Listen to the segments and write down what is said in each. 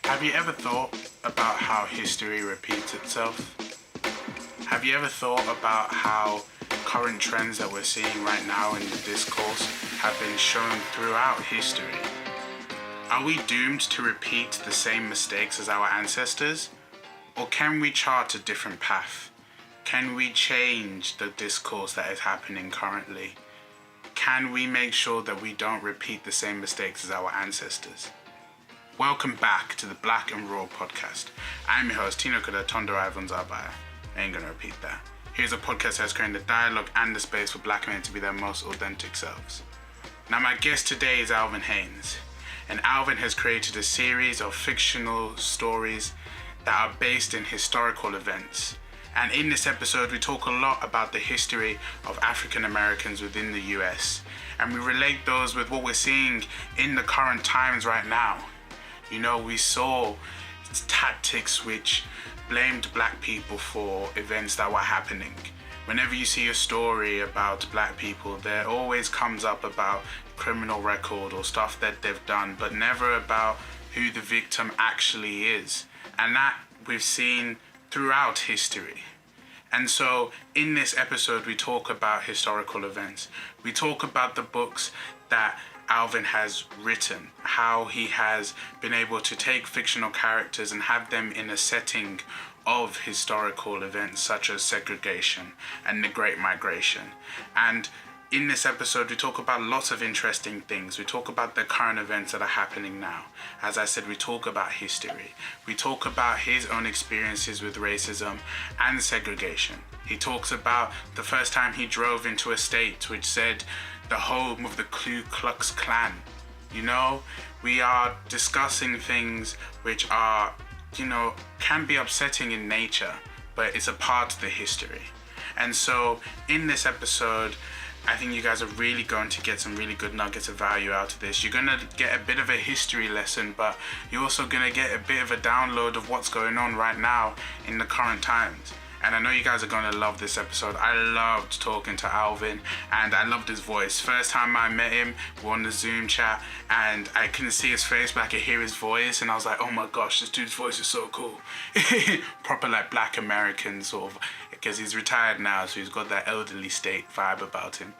Have you ever thought about how history repeats itself? Have you ever thought about how current trends that we're seeing right now in the discourse have been shown throughout history? Are we doomed to repeat the same mistakes as our ancestors? Or can we chart a different path? Can we change the discourse that is happening currently? Can we make sure that we don't repeat the same mistakes as our ancestors? Welcome back to the Black and Raww Podcast. I'm your host, Tino Kuda Tondo Ivan Zabaya. I ain't gonna repeat that. Here's a podcast that's creating the dialogue and the space for black men to be their most authentic selves. Now, my guest today is Alvin Hayes. And Alvin has created a series of fictional stories that are based in historical events. And in this episode, we talk a lot about the history of African Americans within the US. And we relate those with what we're seeing in the current times right now. You know, we saw tactics which blamed black people for events that were happening. Whenever you see a story about black people, there always comes up about criminal record or stuff that they've done, but never about who the victim actually is. And that we've seen throughout history. And so in this episode, we talk about historical events. We talk about the books that Alvin has written, how he has been able to take fictional characters and have them in a setting of historical events such as segregation and the Great Migration. And in this episode, we talk about lots of interesting things. We talk about the current events that are happening now. As I said, we talk about history. We talk about his own experiences with racism and segregation. He talks about the first time he drove into a state which said the home of the Ku Klux Klan. You know, we are discussing things which are, can be upsetting in nature, but it's a part of the history. And so in this episode, I think you guys are really going to get some really good nuggets of value out of this. You're going to get a bit of a history lesson, but you're also going to get a bit of a download of what's going on right now in the current times. And I know you guys are going to love this episode. I loved talking to Alvin, and I loved his voice. First time I met him, we were on the Zoom chat, and I couldn't see his face, but I could hear his voice, and I was like, oh my gosh, this dude's voice is so cool. Proper like Black American sort of, because he's retired now, so he's got that elderly state vibe about him.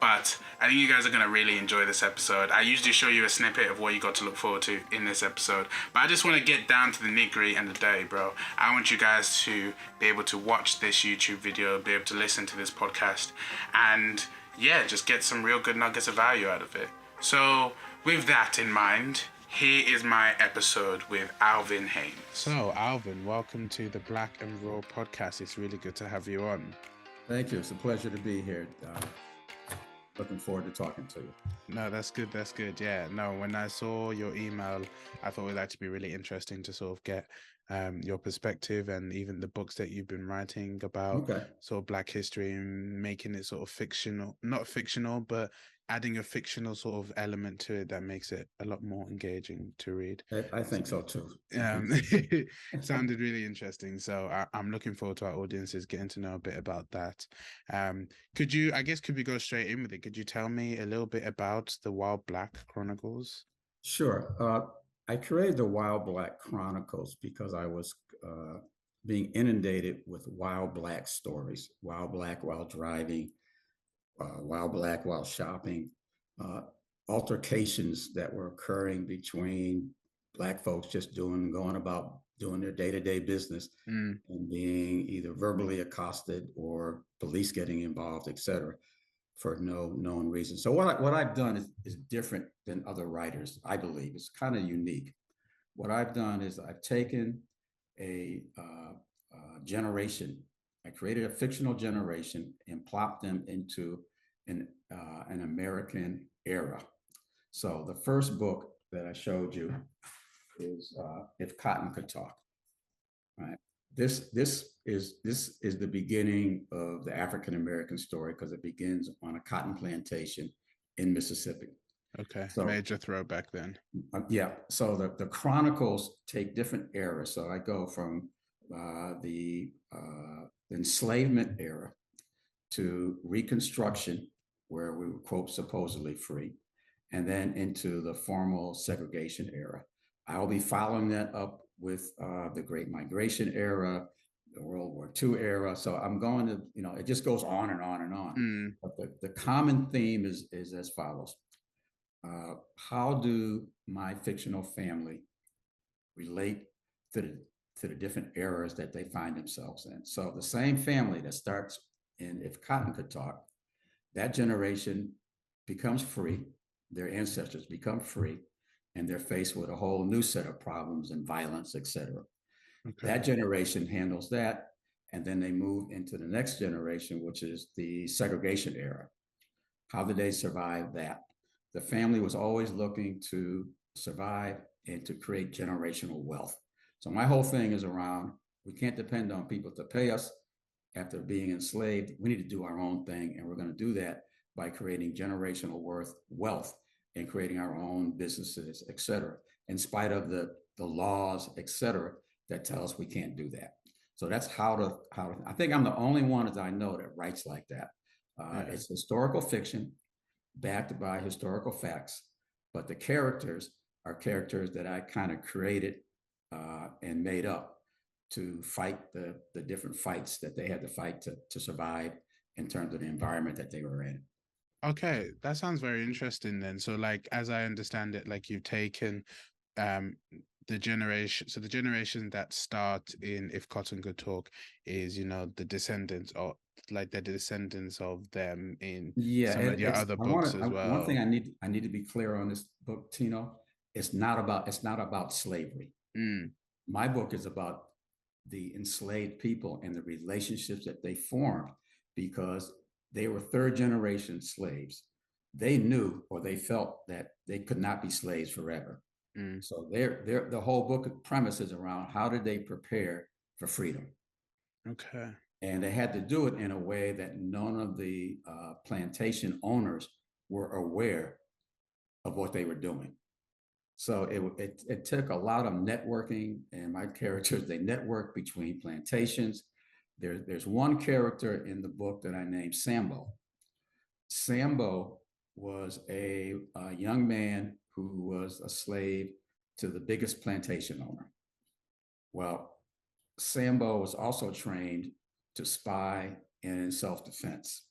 But I think you guys are going to really enjoy this episode. I usually show you a snippet of what you got to look forward to in this episode. But I just want to get down to the nitty and the dirty, bro. I want you guys to be able to watch this YouTube video, be able to listen to this podcast, and yeah, just get some real good nuggets of value out of it. So with that in mind, here is my episode with Alvin Hayes. So Alvin, welcome to the Black and Raww Podcast. It's really good to have you on. Thank you. It's a pleasure to be here. Looking forward to talking to you. No, that's good. That's good. Yeah. No, when I saw your email, I thought it would actually be really interesting to sort of get your perspective and even the books that you've been writing about sort of Black history and making it sort of fictional, not fictional, but adding a fictional sort of element to it that makes it a lot more engaging to read. I think so too. It sounded really interesting. So I'm looking forward to our audiences getting to know a bit about that. Could we go straight in with it? Could you tell me a little bit about the Wild Black Chronicles? Sure. I created the Wild Black Chronicles because I was being inundated with wild Black stories, wild Black while driving, wild Black while shopping, altercations that were occurring between Black folks just going about doing their day-to-day business and being either verbally accosted or police getting involved, et cetera, for no known reason. So what I've done is different than other writers, I believe. It's kind of unique. What I've done is I've taken a generation. I created a fictional generation and plopped them into an American era. So the first book that I showed you is If Cotton Could Talk. Right. This is the beginning of the African American story because it begins on a cotton plantation in Mississippi. Okay, so major throwback then. Yeah. So the chronicles take different eras. So I go from the enslavement era to Reconstruction, where we were, quote, supposedly free, and then into the formal segregation era. I'll be following that up with the Great Migration era, the World War II era. So I'm going to, it just goes on and on and on. But the common theme is as follows. How do my fictional family relate to the different eras that they find themselves in? So the same family that starts in If Cotton Could Talk, that generation becomes free, their ancestors become free, and they're faced with a whole new set of problems and violence, etc. Okay. That generation handles that, and then they move into the next generation, which is the segregation era. How did they survive that? The family was always looking to survive and to create generational wealth. So my whole thing is around, we can't depend on people to pay us after being enslaved. We need to do our own thing, and we're going to do that by creating generational wealth and creating our own businesses, et cetera, in spite of the laws, et cetera, that tell us we can't do that. So that's how I think I'm the only one that I know that writes like that. It's historical fiction backed by historical facts, but the characters are characters that I kind of created and made up to fight the different fights that they had to fight to survive in terms of the environment that they were in. Okay, that sounds very interesting then. So like, as I understand it, like you've taken the generation that start in If Cotton Could Talk is, the descendants, or like the descendants of them in some of your other books as well. One thing I need to be clear on this book, Tino, it's not about slavery. My book is about the enslaved people and the relationships that they formed, because they were third generation slaves. They knew, or they felt, that they could not be slaves forever. So the whole book premise is around how did they prepare for freedom. Okay. And they had to do it in a way that none of the plantation owners were aware of what they were doing. So it took a lot of networking, and my characters, they network between plantations. There's one character in the book that I named Sambo. Sambo was a young man who was a slave to the biggest plantation owner. Well, Sambo was also trained to spy and in self-defense.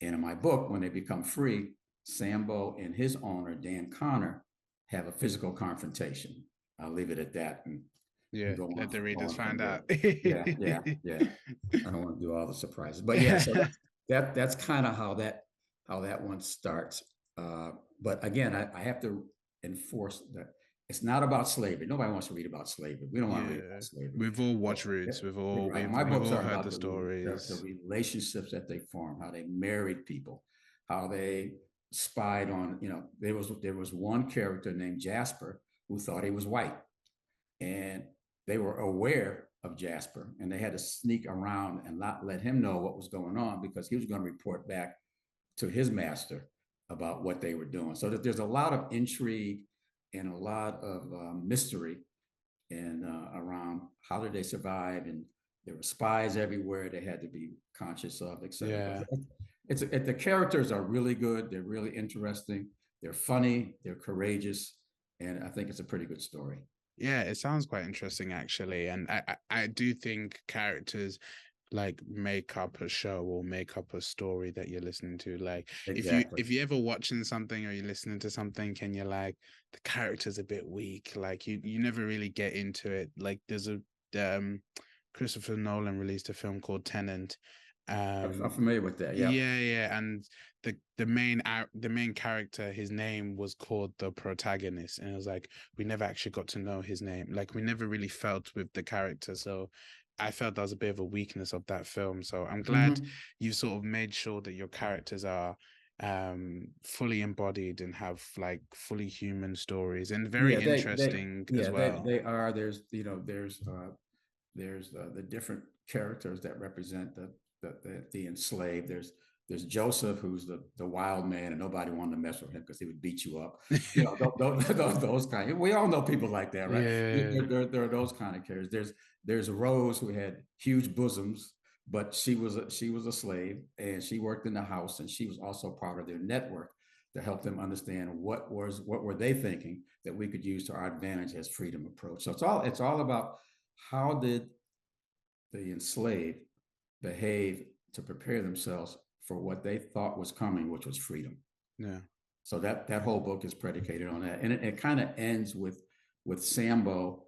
And in my book, when they become free, Sambo and his owner, Dan Connor, have a physical confrontation. I'll leave it at that. And let the readers find out. Yeah. I don't want to do all the surprises, but yeah. So that's kind of how that one starts. But again, I have to enforce that it's not about slavery. Nobody wants to read about slavery. We don't want to read about slavery. We've all watched Roots. My books are about the stories, the relationships that they formed, how they married people, how they spied on. There was one character named Jasper who thought he was white, and they were aware of Jasper, and they had to sneak around and not let him know what was going on, because he was going to report back to his master about what they were doing. So that there's a lot of intrigue and a lot of mystery and around how did they survive, and there were spies everywhere they had to be conscious of, etc. The characters are really good. They're really interesting. They're funny. They're courageous, and I think it's a pretty good story. Yeah, it sounds quite interesting actually, and I do think characters like make up a show or make up a story that you're listening to. Like exactly. if you're ever watching something or you're listening to something and you're like, the character's a bit weak, like you never really get into it. Like there's a Christopher Nolan released a film called Tenet. I'm familiar with that. Yeah, and the main character, his name was called the protagonist, and it was like we never actually got to know his name. Like we never really felt with the character, so I felt that was a bit of a weakness of that film. So I'm glad you sort of made sure that your characters are fully embodied and have like fully human stories and very interesting as well. They are. There's the different characters that represent the enslaved. There's Joseph, who's the wild man, and nobody wanted to mess with him because he would beat you up. Those kind. We all know people like that, right? Yeah. There are those kind of characters. There's Rose, who had huge bosoms, but she was a slave, and she worked in the house, and she was also part of their network to help them understand what were they thinking that we could use to our advantage as freedom approach. So it's all about how did the enslaved behave to prepare themselves for what they thought was coming, which was freedom. Yeah. So that whole book is predicated on that, and it kind of ends with Sambo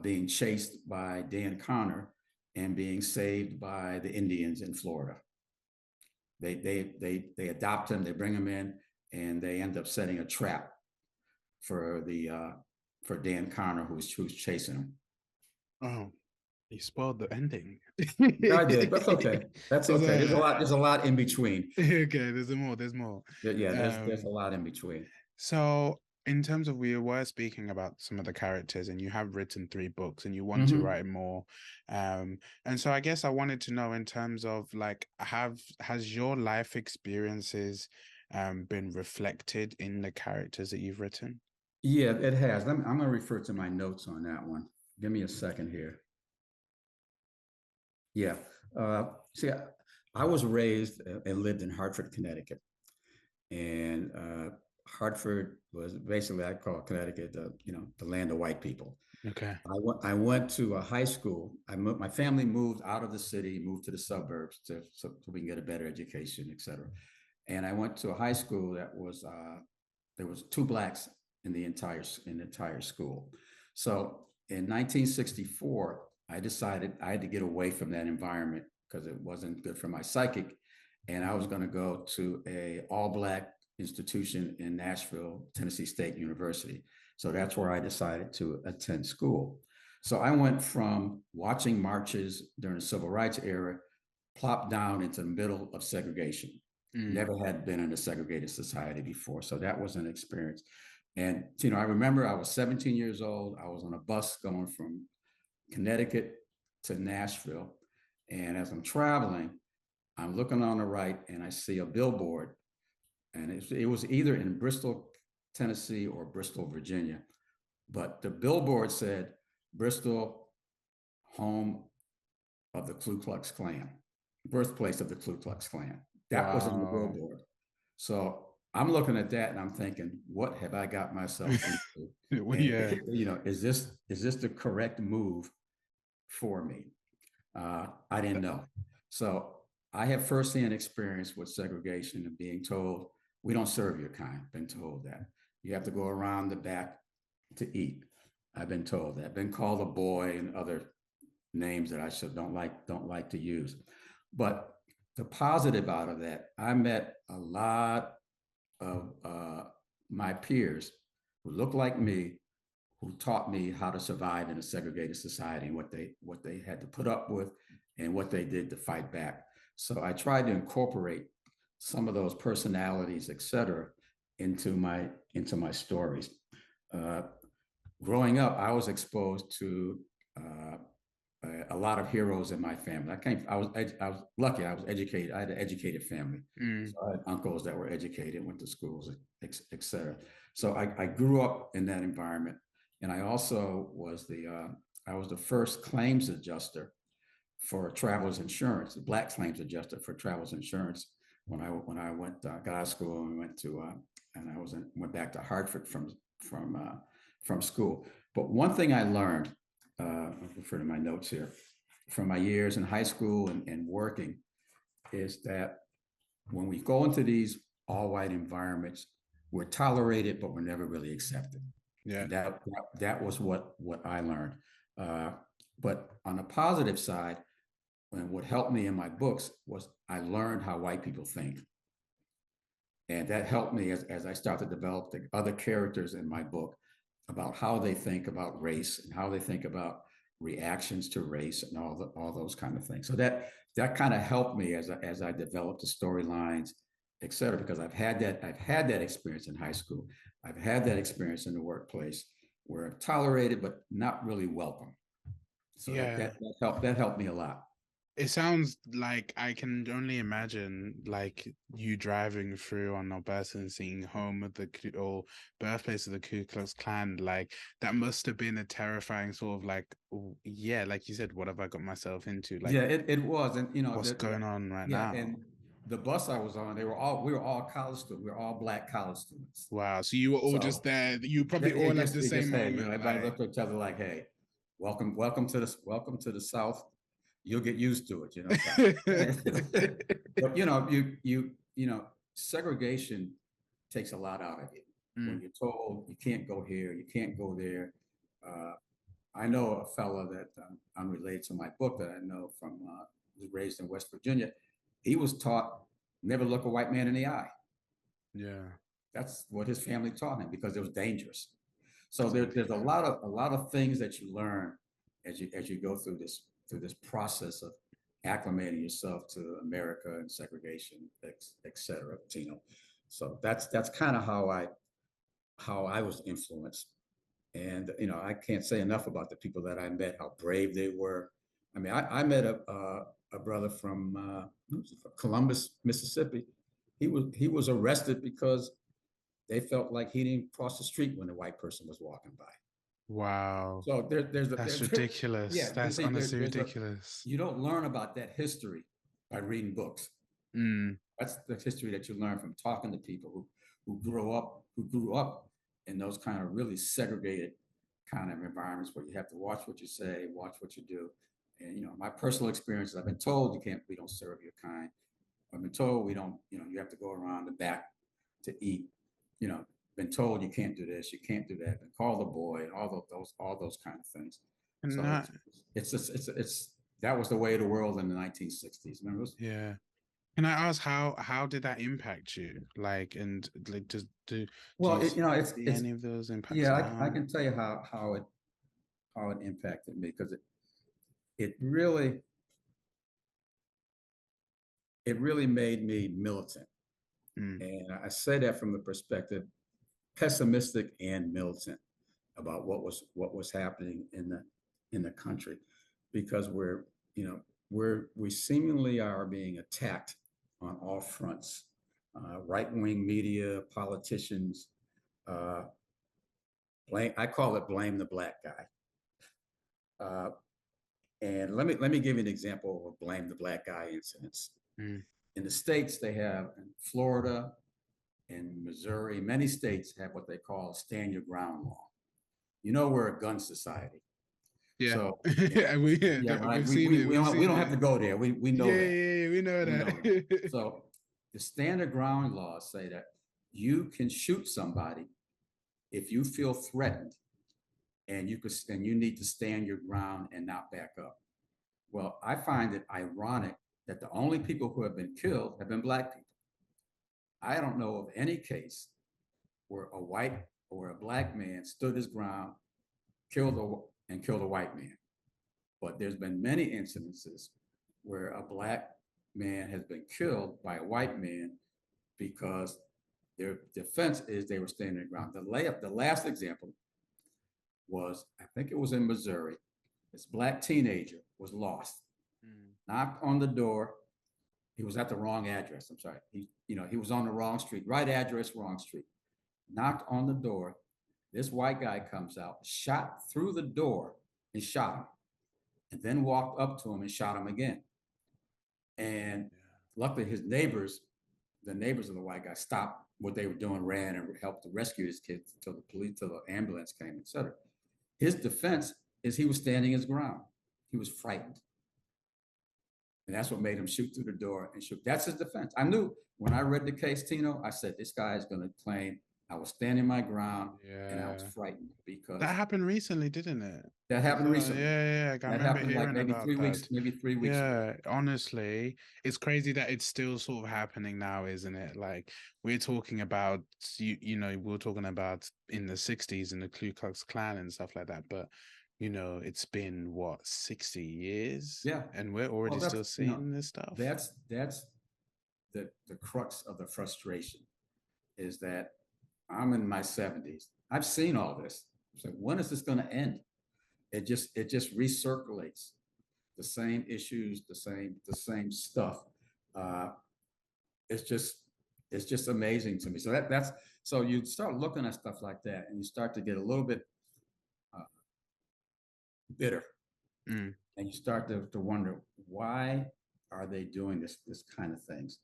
being chased by Dan Connor and being saved by the Indians in Florida. They adopt him, they bring him in, and they end up setting a trap for Dan Connor, who's chasing him. Oh, you spoiled the ending. I did. That's okay. That's okay. There's a lot in between. Okay, there's more. Yeah, there's a lot in between. So in terms of, we were speaking about some of the characters, and you have written 3 books and you want to write more. And so I guess I wanted to know, in terms of like, has your life experiences been reflected in the characters that you've written? Yeah, it has. I'm going to refer to my notes on that one. Give me a second here. Yeah. See, I was raised and lived in Hartford, Connecticut. And Hartford was basically, I call Connecticut, the land of white people. Okay. I went to a high school. My family moved out of the city, moved to the suburbs so we can get a better education, et cetera. And I went to a high school that was, there was 2 Blacks in the entire school. So in 1964, I decided I had to get away from that environment because it wasn't good for my psychic. And I was going to go to a all-Black institution in Nashville, Tennessee State University. So that's where I decided to attend school. So I went from watching marches during the Civil Rights era, plopped down into the middle of segregation. Never had been in a segregated society before. So that was an experience. And, I remember I was 17 years old. I was on a bus going from Connecticut to Nashville. And as I'm traveling, I'm looking on the right and I see a billboard, and it was either in Bristol, Tennessee or Bristol, Virginia. But the billboard said, Bristol, home of the Ku Klux Klan, birthplace of the Ku Klux Klan. That was on the billboard. So I'm looking at that and I'm thinking, what have I got myself into? And, is this the correct move for me? I didn't know. So I have firsthand experience with segregation and being told, we don't serve your kind. Been told that. You have to go around the back to eat. I've been told that. Been called a boy and other names that I don't like to use. But the positive out of that, I met a lot of my peers who look like me, who taught me how to survive in a segregated society and what they had to put up with and what they did to fight back. So I tried to incorporate some of those personalities, et cetera, into my stories. Growing up, I was exposed to a lot of heroes in my family. I was lucky. I was educated. I had an educated family. So I had uncles that were educated, went to schools, et cetera. So I grew up in that environment. And I also was the first claims adjuster for travelers insurance, the Black claims adjuster for travelers insurance. When I went got out of school and went back to Hartford from school. But one thing I learned, I'll refer to my notes here, from my years in high school and working, is that when we go into these all-white environments, we're tolerated, but we're never really accepted. Yeah, and that was what I learned. But on the positive side, and what helped me in my books was I learned how white people think. And that helped me as I started to develop the other characters in my book about how they think about race and how they think about reactions to race and all those kind of things. So that kind of helped me as I developed the storylines, et cetera, because I've had that experience in high school. I've had that experience in the workplace where I'm tolerated, but not really welcome. So that helped me a lot. It sounds like I can only imagine like you driving through on a bus and seeing home of or birthplace of the Ku Klux Klan. Like that must have been a terrifying sort of like, like you said, what have I got myself into? Like, yeah, it was, and what's going on right now? the bus I was on, we were all college students. We were all Black college students. Wow. So you were all just So there. You probably all at the same hey, you know, moment. everybody looked at each other like, hey, welcome to the South. You'll get used to it, you know. But you know, segregation takes a lot out of you. When you're told you can't go here, you can't go there. Uh, I know a fellow that unrelated to my book that I know from was raised in West Virginia. He was taught never look a white man in the eye. Yeah. That's what his family taught him because it was dangerous. So there's a lot of things that you learn as you go through this process of acclimating yourself to America and segregation, et cetera, Tino. So that's kind of how I was influenced. And you know, I can't say enough about the people that I met, how brave they were. I mean, I met a brother from Columbus, Mississippi. He was arrested because they felt like he didn't cross the street when a white person was walking by. Wow. So That's ridiculous. Yeah, that's honestly ridiculous. You don't learn about that history by reading books. That's the history that you learn from talking to people who grew up in those kind of really segregated kind of environments where you have to watch what you say, watch what you do. And you know, my personal experiences, I've been told we don't serve your kind. I've been told we don't, you know, you have to go around the back to eat. You know, been told you can't do this, you can't do that, been called a boy, and all those kind of things. And So that, it's that was the way of the world in the 1960s. Remember? Yeah. Can I ask how did that impact you? Like, and like, do Well, you you know, see any of those impacts? yeah, I can tell you how it impacted me because it really made me militant. And I say that from the perspective pessimistic and militant about what was happening in the country, because we seemingly are being attacked on all fronts. Right-wing media, politicians, I call it blame the black guy. And let me give you an example of blame the black guy incidents. In the States, they have in Florida and Missouri, many states have what they call a stand your ground law. You know, we're a gun society. Yeah. So we've seen it. We don't have to go there. We know that. Yeah, we know that. So the stand your ground laws say that you can shoot somebody if you feel threatened and you need to stand your ground and not back up. Well, I find it ironic that the only people who have been killed have been black people. I don't know of any case where a white or a black man stood his ground, killed a white man. But there's been many incidences where a black man has been killed by a white man because their defense is they were standing their ground. The last example was, I think it was in Missouri. This black teenager was lost, knocked on the door. He was at the wrong address. I'm sorry. He was on the wrong street, right address, wrong street. Knocked on the door. This white guy comes out, shot through the door and shot him, and then walked up to him and shot him again. And luckily his neighbors, the neighbors of the white guy, stopped what they were doing, ran and helped to rescue his kids till the ambulance came, etc. His defense is he was standing his ground. He was frightened. And that's what made him shoot through the door and shoot. That's his defense. I knew when I read the case, Tino, I said, this guy is going to claim I was standing my ground and I was frightened because that happened recently, didn't it? That happened recently. Yeah. That happened like maybe 3 weeks, maybe 3 weeks. Yeah, honestly, it's crazy that it's still sort of happening now, isn't it? Like we're talking about, we're talking about in the 60s and the Ku Klux Klan and stuff like that, but it's been what, 60 years? Yeah. And we're already still seeing this stuff. That's the crux of the frustration is that I'm in my 70s. I've seen all this. So when is this going to end? It just recirculates the same issues, the same stuff. It's just amazing to me. So so you start looking at stuff like that, and you start to get a little bit bitter, and you start to wonder, why are they doing this kind of things?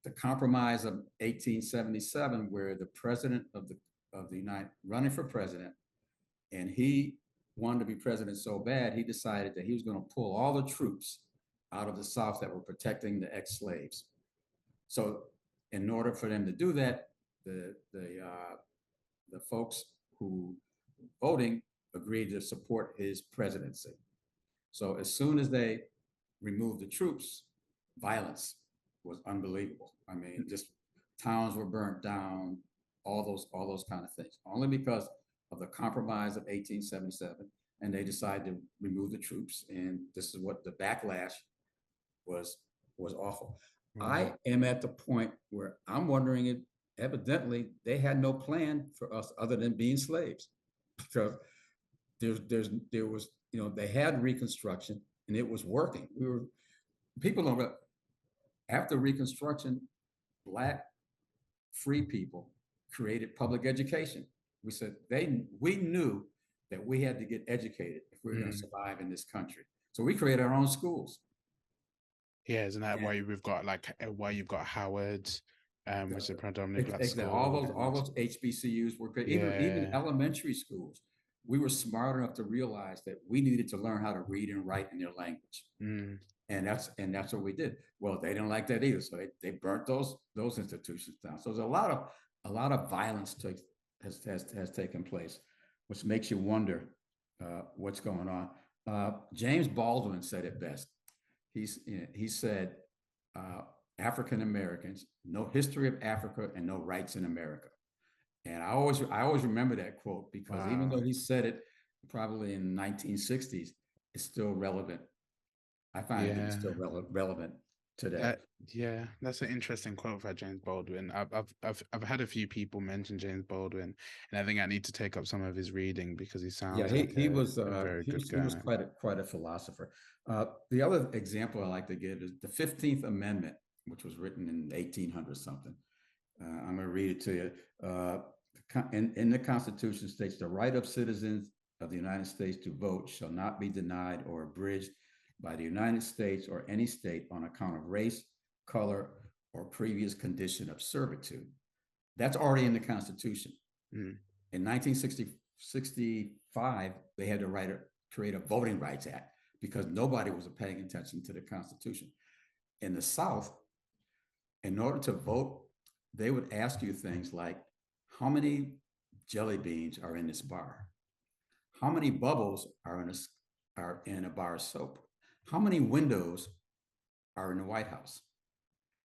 the compromise of 1877, where the president of the United running for president, and he wanted to be president so bad, he decided that he was going to pull all the troops out of the South that were protecting the ex-slaves. So in order for them to do that, the folks who voting agreed to support his presidency. So as soon as they removed the troops, violence was unbelievable. I mean, just towns were burnt down, all those kind of things, only because of the compromise of 1877. And they decided to remove the troops. And this is what the backlash was awful. Mm-hmm. I am at the point where I'm wondering if evidently they had no plan for us other than being slaves. Because there was, they had Reconstruction and it was working. People don't, after Reconstruction, Black free people created public education. We said we knew that we had to get educated if we were going to survive in this country. So we created our own schools. Yeah, isn't that why you've got Howard, which is a predominantly Black school? All those HBCUs were created. Even elementary schools. We were smart enough to realize that we needed to learn how to read and write in their language. And that's what we did. Well, they didn't like that either, so they burnt those institutions down. So there's a lot of violence has taken place, which makes you wonder what's going on. James Baldwin said it best. He said, African Americans, no history of Africa and no rights in America. And I always remember that quote because even though he said it probably in the 1960s, it's still relevant. I find it still relevant today. That's an interesting quote by James Baldwin. I've had a few people mention James Baldwin, and I think I need to take up some of his reading because he sounds he was quite a philosopher. The other example I like to give is the 15th Amendment, which was written in 1800 something. I'm going to read it to you. In the Constitution states the right of citizens of the United States to vote shall not be denied or abridged by the United States or any state on account of race, color, or previous condition of servitude. That's already in the Constitution. In 1965, they had to create a Voting Rights Act because nobody was paying attention to the Constitution. In the South, in order to vote, they would ask you things like, how many jelly beans are in this bar? How many bubbles are in a bar of soap? How many windows are in the White House?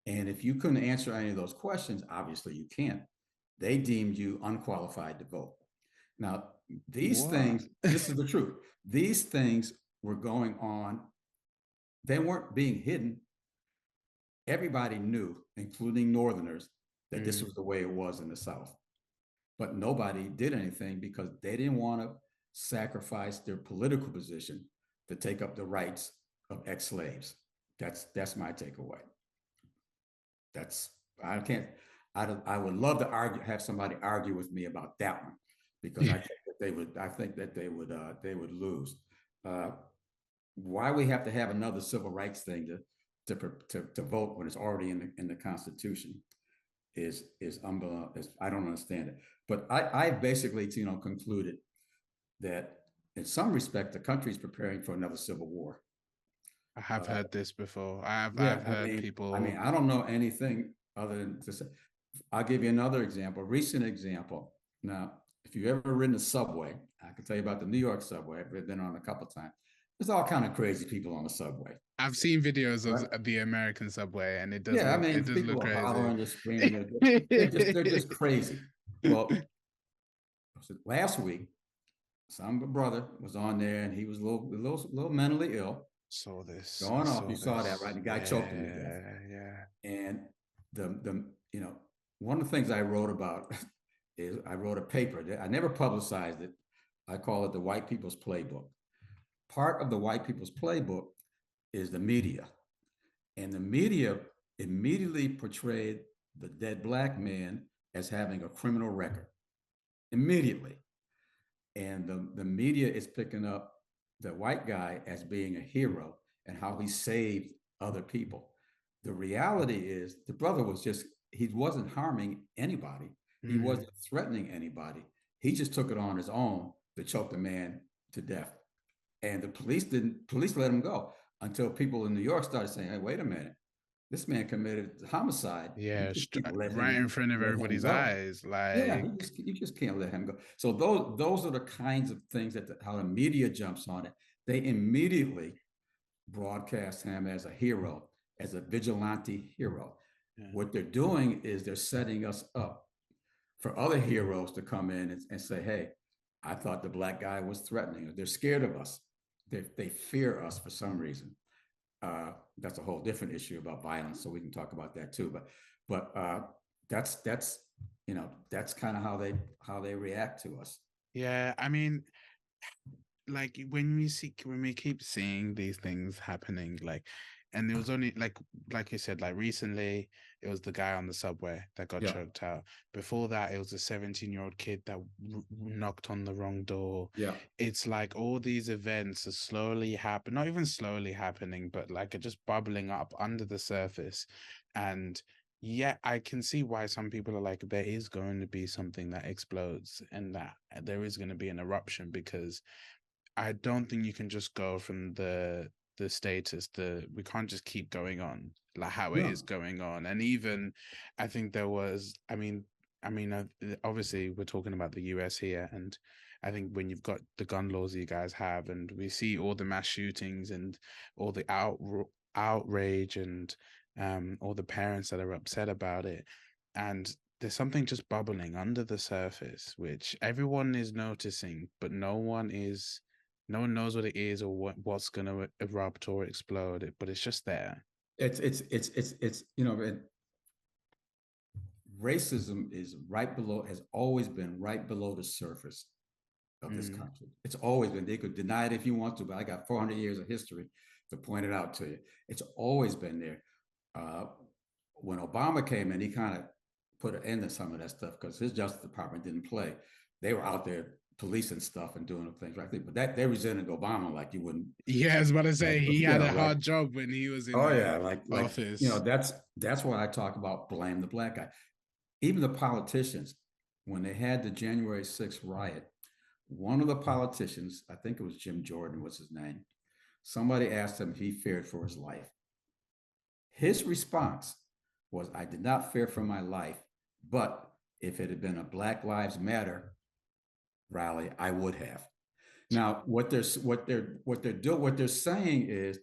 And if you couldn't answer any of those questions, obviously you can't. They deemed you unqualified to vote. Now, these things, this is the truth. These things were going on. They weren't being hidden. Everybody knew, including Northerners, that this was the way it was in the South. But nobody did anything because they didn't want to sacrifice their political position to take up the rights of ex-slaves. That's my takeaway. I would love to have somebody argue with me about that one because I think that they would lose. Why we have to have another civil rights thing to vote when it's already in the Constitution is unbelievable. I don't understand it. But I basically, concluded that in some respect, the country is preparing for another civil war. I have heard this before. I've heard people. I mean, I don't know anything other than to say. I'll give you another example, recent example. Now, if you've ever ridden a subway, I can tell you about the New York subway. I've been on a couple of times. There's all kind of crazy people on the subway. I've seen videos of the American subway, and it does. It does people look crazy. Hollering, just screaming. They're just crazy. Well, last week, some brother was on there, and he was a little mentally ill. Saw this going off. You saw that, right? The guy choked him to death. Yeah. And the one of the things I wrote about is I wrote a paper. I never publicized it. I call it the White People's Playbook. Part of the White People's Playbook is the media. And the media immediately portrayed the dead Black man as having a criminal record. Immediately. And the media is picking up the white guy as being a hero and how he saved other people. The reality is the brother he wasn't harming anybody. He wasn't threatening anybody. He just took it on his own to choke the man to death. And the police let him go until people in New York started saying, hey, wait a minute. This man committed homicide. Yeah, right in Him front of everybody's eyes. Yeah, Like, you just can't let him go. So those are the kinds of things how the media jumps on it. They immediately broadcast him as a hero, as a vigilante hero. Yeah. What they're doing is they're setting us up for other heroes to come in and say, hey, I thought the black guy was threatening us. They're scared of us. They fear us for some reason. That's a whole different issue about violence, so we can talk about that too. But that's kind of how they react to us. Yeah, I mean, like when we keep seeing these things happening, like, and it was only like you said, like recently it was the guy on the subway that got choked out. Before that, it was a 17-year-old kid that knocked on the wrong door. Yeah, it's like all these events are slowly not even slowly happening, but like are just bubbling up under the surface. And yeah, I can see why some people are like, there is going to be something that explodes and that there is going to be an eruption, because I don't think you can just go from the status, we can't just keep going on like how it is going on. And even I think there was, I mean, obviously we're talking about the US here, and I think when you've got the gun laws you guys have, and we see all the mass shootings and all the outrage and all the parents that are upset about it, and there's something just bubbling under the surface which everyone is noticing, but no one knows what it is or what's going to erupt or explode, but it's just there. It's racism is has always been right below the surface of this country. It's always been. They could deny it if you want to, but I got 400 years of history to point it out to you. It's always been there. When Obama came in, he kind of put an end to some of that stuff because his Justice Department didn't play. They were out there policing stuff and doing things right there. But that they resented Obama like you wouldn't. Yeah, I was about to say he had a hard job when he was in office. That's why I talk about blame the black guy. Even the politicians, when they had the January 6th riot, one of the politicians, I think it was Jim Jordan was his name, somebody asked him if he feared for his life. His response was, I did not fear for my life, but if it had been a Black Lives Matter rally, I would have. Now, what they're saying is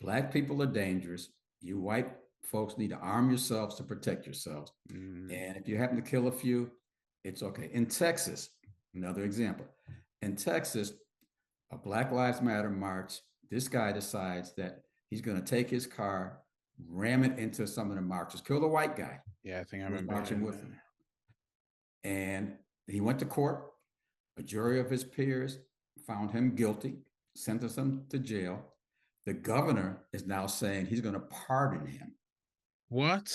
black people are dangerous. You white folks need to arm yourselves to protect yourselves. And if you happen to kill a few, it's okay. In Texas, another example, in Texas, a Black Lives Matter march, this guy decides that he's going to take his car, ram it into some of the marchers, kill the white guy. Yeah, I think I remember marching with him. And he went to court. A jury of his peers found him guilty, sentenced him to jail. The governor is now saying he's going to pardon him. What?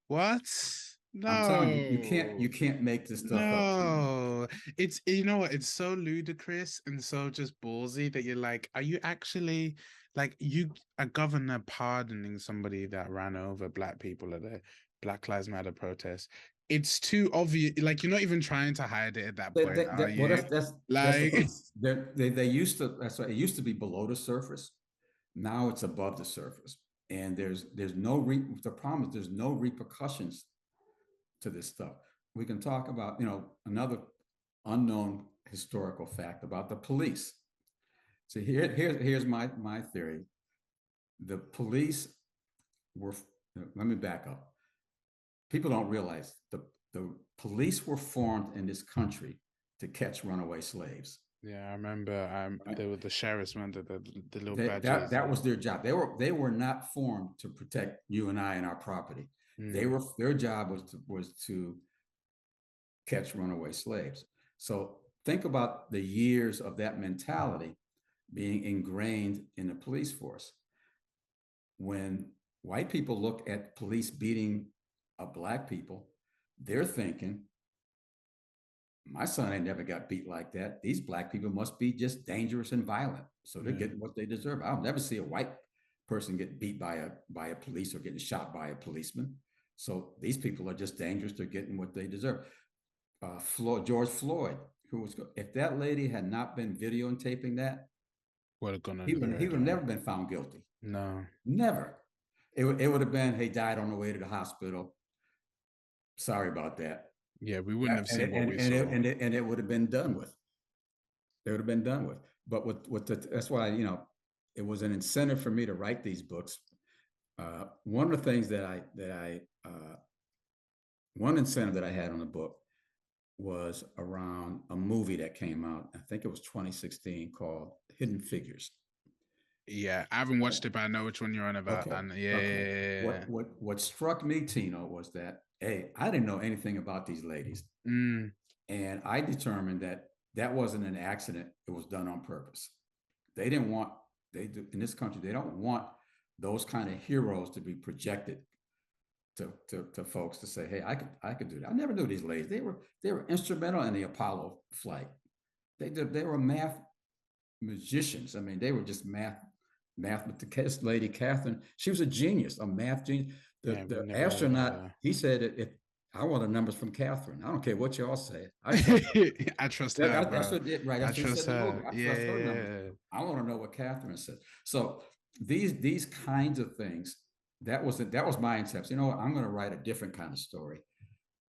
No, I'm telling you, you can't make this stuff up. No, it's, you know what? It's so ludicrous and so just ballsy that you're like, are you actually like a governor pardoning somebody that ran over black people at a Black Lives Matter protest? It's too obvious. Like, you're not even trying to hide it at that point. They used to. That's why it used to be below the surface. Now it's above the surface, and there's no the problem is there's no repercussions to this stuff. We can talk about another unknown historical fact about the police. So here's my theory. The police were. Let me back up. People don't realize the police were formed in this country to catch runaway slaves. Yeah, I remember. They were the sheriffs, man. The little badges. That was their job. They were not formed to protect you and I and our property. Their job was to catch runaway slaves. So think about the years of that mentality being ingrained in the police force. When white people look at police beating of black people, they're thinking, my son ain't never got beat like that. These black people must be just dangerous and violent. So they're getting what they deserve. I'll never see a white person get beat by a police or getting shot by a policeman. So these people are just dangerous. They're getting what they deserve. George Floyd, if that lady had not been videotaping that, would have gone he under the would have radar. never been found guilty. No, never. It would have been, he died on the way to the hospital. Sorry about that. Yeah, we wouldn't have seen what we saw. And it would have been done with. It would have been done with. But that's why, it was an incentive for me to write these books. One of the things one incentive that I had on the book was around a movie that came out, I think it was 2016, called Hidden Figures. Yeah, I haven't watched it, but I know which one you're on about. Okay. And yeah. What struck me, Tino, was that, hey, I didn't know anything about these ladies. And I determined that wasn't an accident. It was done on purpose. In this country, they don't want those kind of heroes to be projected to folks to say, hey, I could do that. I never knew these ladies. They were instrumental in the Apollo flight. They were math magicians. I mean, they were just math. This lady Catherine, she was a genius, a math genius. The astronaut, he said, if I want the numbers from Catherine, I don't care what y'all say. I trust her. That's what it, right? That's I trust her. I trust her numbers. I want to know what Catherine said. So these kinds of things. That was my intent. You know what? I'm going to write a different kind of story.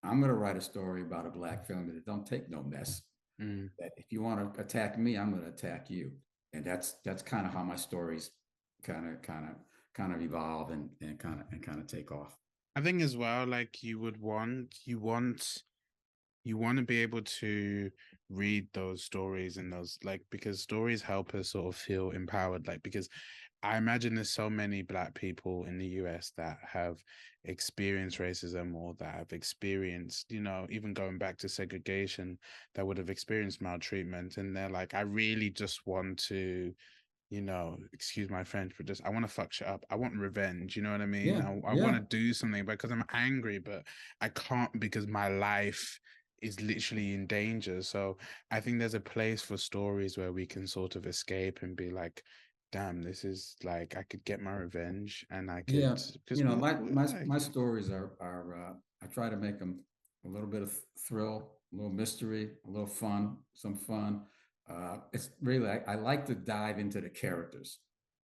I'm going to write a story about a Black family that don't take no mess. That if you want to attack me, I'm going to attack you. And that's kind of how my stories kind of evolve and kind of take off. I think as well, like you want to be able to read those stories and those, like, because stories help us sort of feel empowered, like, because I imagine there's so many Black people in the US that have experienced racism or that have experienced, even going back to segregation, that would have experienced maltreatment. And they're like, I really just want to, excuse my French, but I want to fuck shit up. I want revenge. You know what I mean? Yeah, I want to do something because I'm angry, but I can't because my life is literally in danger. So I think there's a place for stories where we can sort of escape and be like, damn, this is like, I could get my revenge, and I could, because my stories are I try to make them a little bit of thrill, a little mystery, a little fun, some fun. It's really, I like to dive into the characters.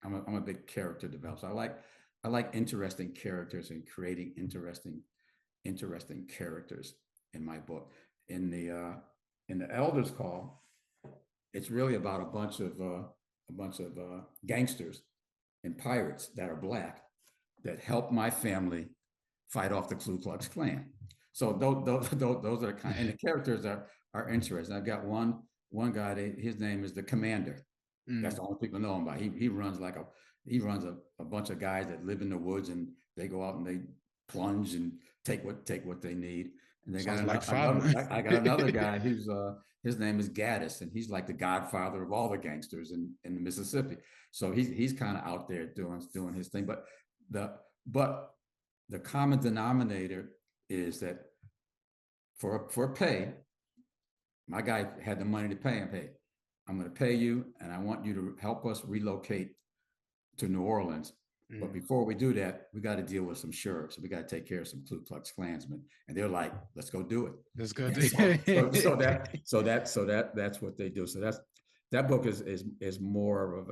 I'm a big character developer. I like interesting characters and creating interesting characters in my book. In the Elders Call, it's really about a bunch of gangsters and pirates that are Black that help my family fight off the Ku Klux Klan. So those are kind, and the characters are interesting. I've got one guy, his name is the Commander. That's the only people know him by. He runs a bunch of guys that live in the woods, and they go out and they plunge and take what they need. And they I got another guy who's his name is Gaddis, and he's like the godfather of all the gangsters in the Mississippi. So he's kind of out there doing his thing. But the common denominator is that for pay, my guy had the money to pay him. Hey, I'm going to pay you, and I want you to help us relocate to New Orleans. But before we do that, we got to deal with some sheriffs. We got to take care of some Ku Klux Klansmen. And they're like, let's go do it. Let's go do it. So that's what they do. So that book is more of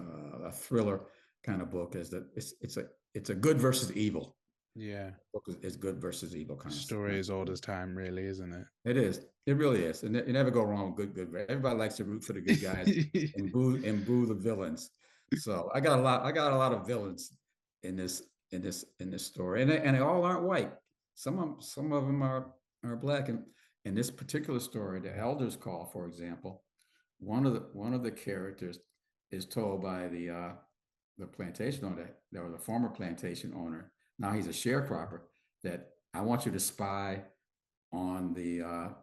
a thriller kind of book. It's a good versus evil. Yeah, book is good versus evil kind of story is old as time, really, isn't it? It is. It really is, and you never go wrong with good. Everybody likes to root for the good guys and boo the villains. So I got a lot of villains in this story, and they all aren't white. Some of them are Black. And in this particular story, the Elders Call, for example, one of the characters is told by the plantation owner, or the former plantation owner. Now he's a sharecropper, that I want you to spy on the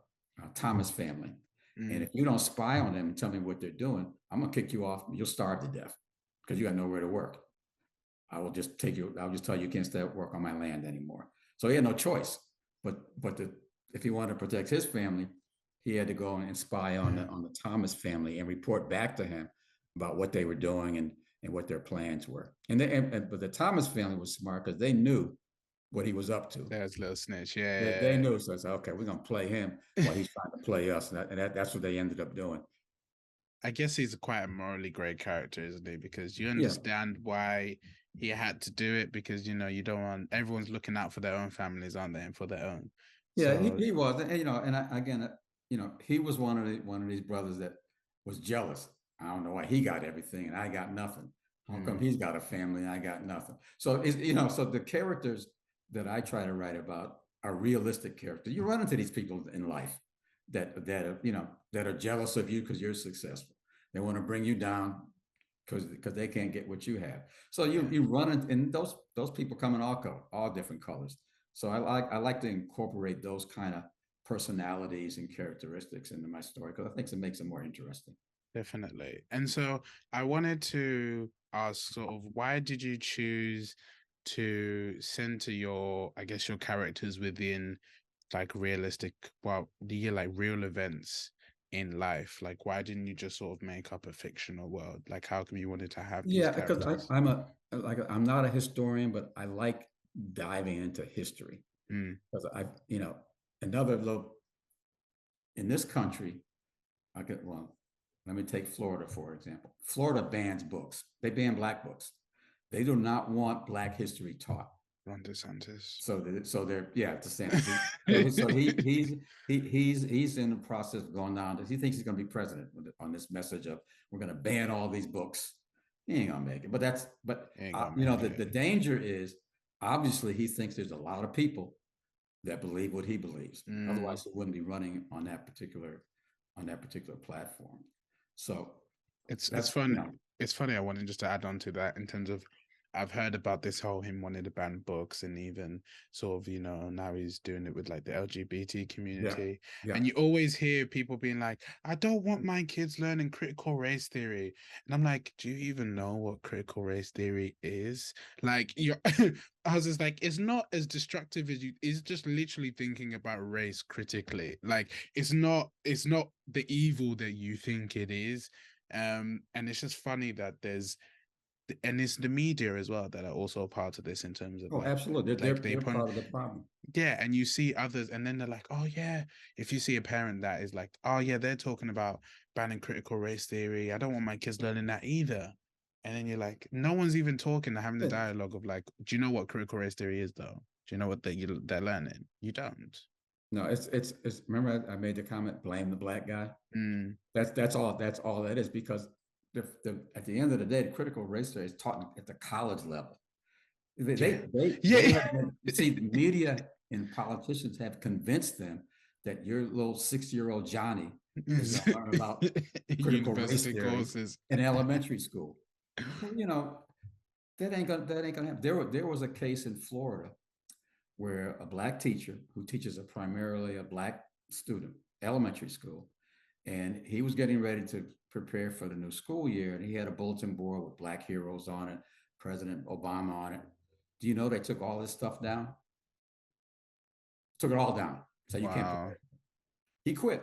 Thomas family. And if you don't spy on them and tell me what they're doing, I'm gonna kick you off. You'll starve to death because you got nowhere to work. I'll just tell you can't stay at work on my land anymore. So he had no choice. But if he wanted to protect his family, he had to go and spy on the Thomas family and report back to him about what they were doing and what their plans were. But the Thomas family was smart because they knew what he was up to. There's little snitch, They knew. So I said, okay, we're gonna play him while he's trying to play us, and that's what they ended up doing. I guess he's quite a morally great character, isn't he? Because you understand why he had to do it, because you don't want everyone's looking out for their own families, aren't they, and for their own. Yeah, so, he was, and again, he was one of these brothers that was jealous. I don't know why he got everything and I got nothing. How come he's got a family and I got nothing? So so the characters that I try to write about are realistic characters. You run into these people in life that are jealous of you because you're successful. They want to bring you down because they can't get what you have. So you run into, and those people come in all different colors. So I like to incorporate those kind of personalities and characteristics into my story because I think it makes it more interesting. Definitely. And so I wanted to ask sort of, why did you choose to center your characters within like realistic, real events in life? Like, why didn't you just sort of make up a fictional world? Like, how come you wanted to have these characters? Because I'm not a historian, but I like diving into history. Because another little in this country, let me take Florida, for example. Florida bans books. They ban Black books. They do not want Black history taught. Ron DeSantis. So they're DeSantis. So he's in the process of going down. He thinks he's going to be president on this message of we're going to ban all these books. He ain't gonna make it. The danger is obviously he thinks there's a lot of people that believe what he believes. Otherwise, he wouldn't be running on that particular platform. So it's funny. It's funny. I wanted just to add on to that in terms of, I've heard about this whole him wanting to ban books, and even sort of, now he's doing it with like the LGBT community. Yeah. And you always hear people being like, I don't want my kids learning critical race theory. And I'm like, do you even know what critical race theory is? Like, I was just like, it's not as destructive as it's just literally thinking about race critically. Like, it's not the evil that you think it is. And it's just funny that and it's the media as well that are also a part of this in terms of absolutely. They're part of the problem. Yeah, and you see others, and then they're like, oh yeah, if you see a parent that is like, oh yeah, they're talking about banning critical race theory, I don't want my kids learning that either. And then you're like, no one's even talking, having the dialogue of like, do you know what critical race theory is though? Do you know what they're learning? You don't. No, it's remember I made the comment, blame the Black guy. That's all that is, because at the end of the day, the critical race theory is taught at the college level. See, the media and politicians have convinced them that your little 6-year-old Johnny is going to learn about critical race theory courses in elementary school. That ain't gonna happen. There was a case in Florida where a Black teacher who teaches primarily a Black student, elementary school, and he was getting ready to prepare for the new school year, and he had a bulletin board with Black heroes on it, President Obama on it. Do you know they took all this stuff down? Took it all down. So you can't prepare. He quit.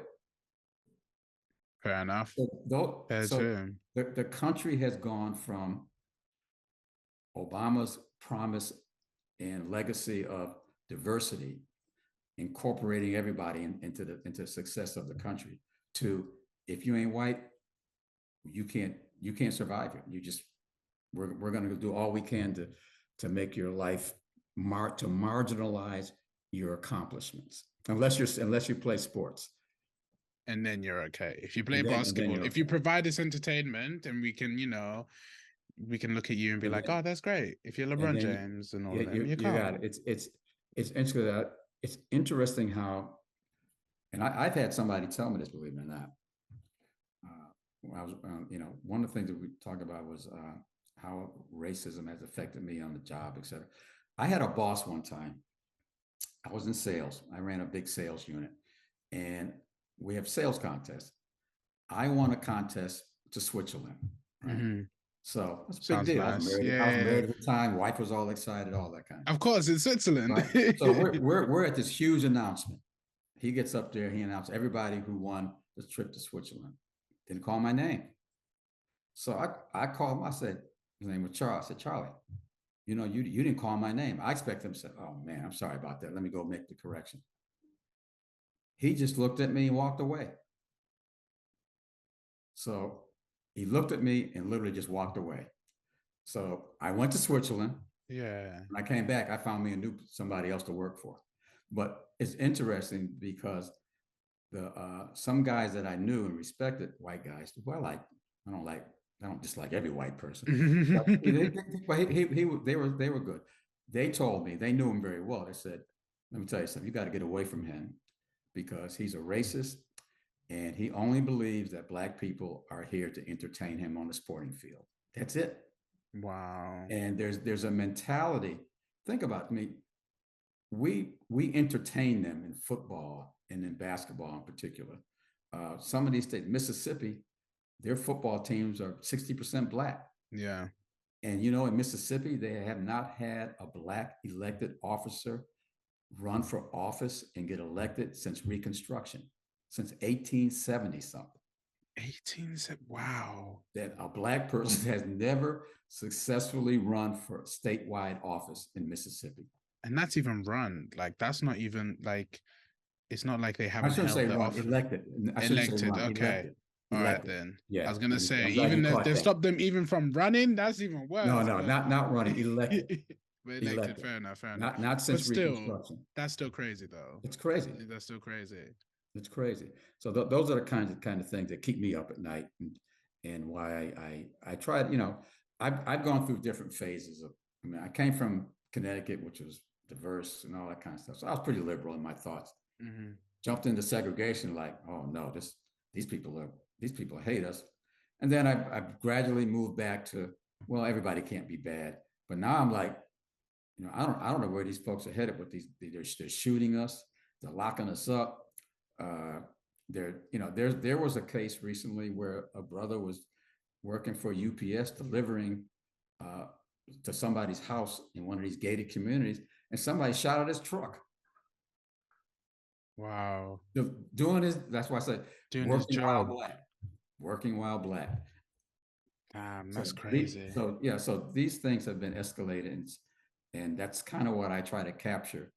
Fair enough. The country has gone from Obama's promise and legacy of diversity, incorporating everybody into the success of the country, to if you ain't white, you can't survive here. We're going to do all we can to make your life to marginalize your accomplishments, unless you play sports. And then you're okay. If you play basketball, if you provide us entertainment, and we can look at you and be like, oh, that's great. If you're LeBron James and all that, you got it. It's interesting how, and I've had somebody tell me this, believe it or not. I was, one of the things that we talked about was how racism has affected me on the job, et cetera. I had a boss one time. I was in sales. I ran a big sales unit, and we have sales contests. I won a contest to Switzerland. Right? Mm-hmm. So it's a big deal. Nice. I was married at the time. Wife was all excited, all that kind of. Of course, it's Switzerland. Right? So we're at this huge announcement. He gets up there. He announced everybody who won the trip to Switzerland. Didn't call my name. So I called him. I said, His name was Charles. I said, Charlie, you didn't call my name. I expect him to say, oh man, I'm sorry about that. Let me go make the correction. He just looked at me and walked away. So he looked at me and literally just walked away. So I went to Switzerland. Yeah. When I came back, I found me somebody else to work for. But it's interesting because some guys that I knew and respected, white guys, well, I don't dislike every white person. They were good. They told me, they knew him very well. They said, let me tell you something, you got to get away from him because he's a racist and he only believes that Black people are here to entertain him on the sporting field. That's it. Wow. And there's a mentality. Think about me. We entertain them in football and in basketball in particular. Some of these states, Mississippi, their football teams are 60% Black. Yeah. And in Mississippi, they have not had a Black elected officer run for office and get elected since Reconstruction, since 1870 something. 1870. Wow. That a Black person has never successfully run for statewide office in Mississippi. And that's even run. Like, that's not even like, it's not like they haven't I shouldn't held say the run, office. elected. Elected, okay. Elected. All right then. Yeah. I was gonna say, even they stopped them even from running. That's even worse. No, not running. Elected. But elected. Fair enough. Not since but still, Reconstruction. That's still crazy though. It's crazy. That's still crazy. It's crazy. So those are the kind of things that keep me up at night, and why I tried. I've gone through different phases of. I mean, I came from Connecticut, which was diverse and all that kind of stuff. So I was pretty liberal in my thoughts. Mm-hmm. Jumped into segregation, like, oh no, these people hate us. And then I've gradually moved back to, well, everybody can't be bad. But now I'm like, I don't know where these folks are headed with these. They're shooting us. They're locking us up. There was a case recently where a brother was working for UPS delivering to somebody's house in one of these gated communities, and somebody shot at his truck. Wow. That's why I said doing his job. Working while Black. Damn, that's crazy. So these things have been escalated, and that's kind of what I try to capture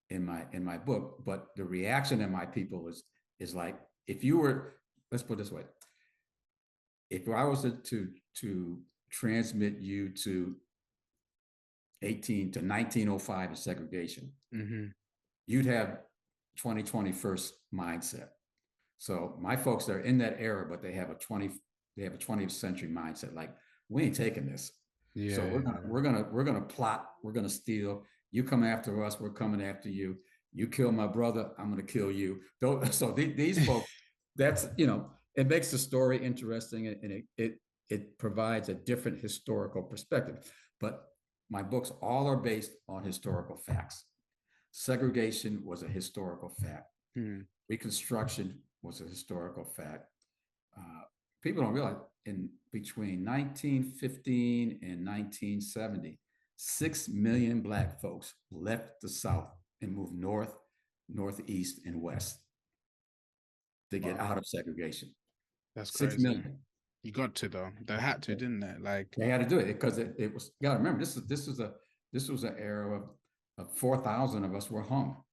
in my book. But the reaction of my people is like, if you were, let's put it this way, if I was to transmit you to 1905 in segregation, mm-hmm. you'd have 2021st mindset. So my folks are in that era, but they have a 20th century mindset. Like, we ain't taking this. Yeah. So we're gonna plot. We're gonna steal. You come after us. We're coming after you. You kill my brother. I'm gonna kill you. So these folks. That's it makes the story interesting, and it provides a different historical perspective. But my books all are based on historical facts. Segregation was a historical fact. Reconstruction was a historical fact. People don't realize in between 1915 and 1970, 6 million Black folks left the South and moved north, northeast, and west to get out of segregation. That's crazy. 6 million. You got to though. They had to, didn't they? Like, they had to do it because it was. You got to remember, this was an era of 4,000 of us were hung.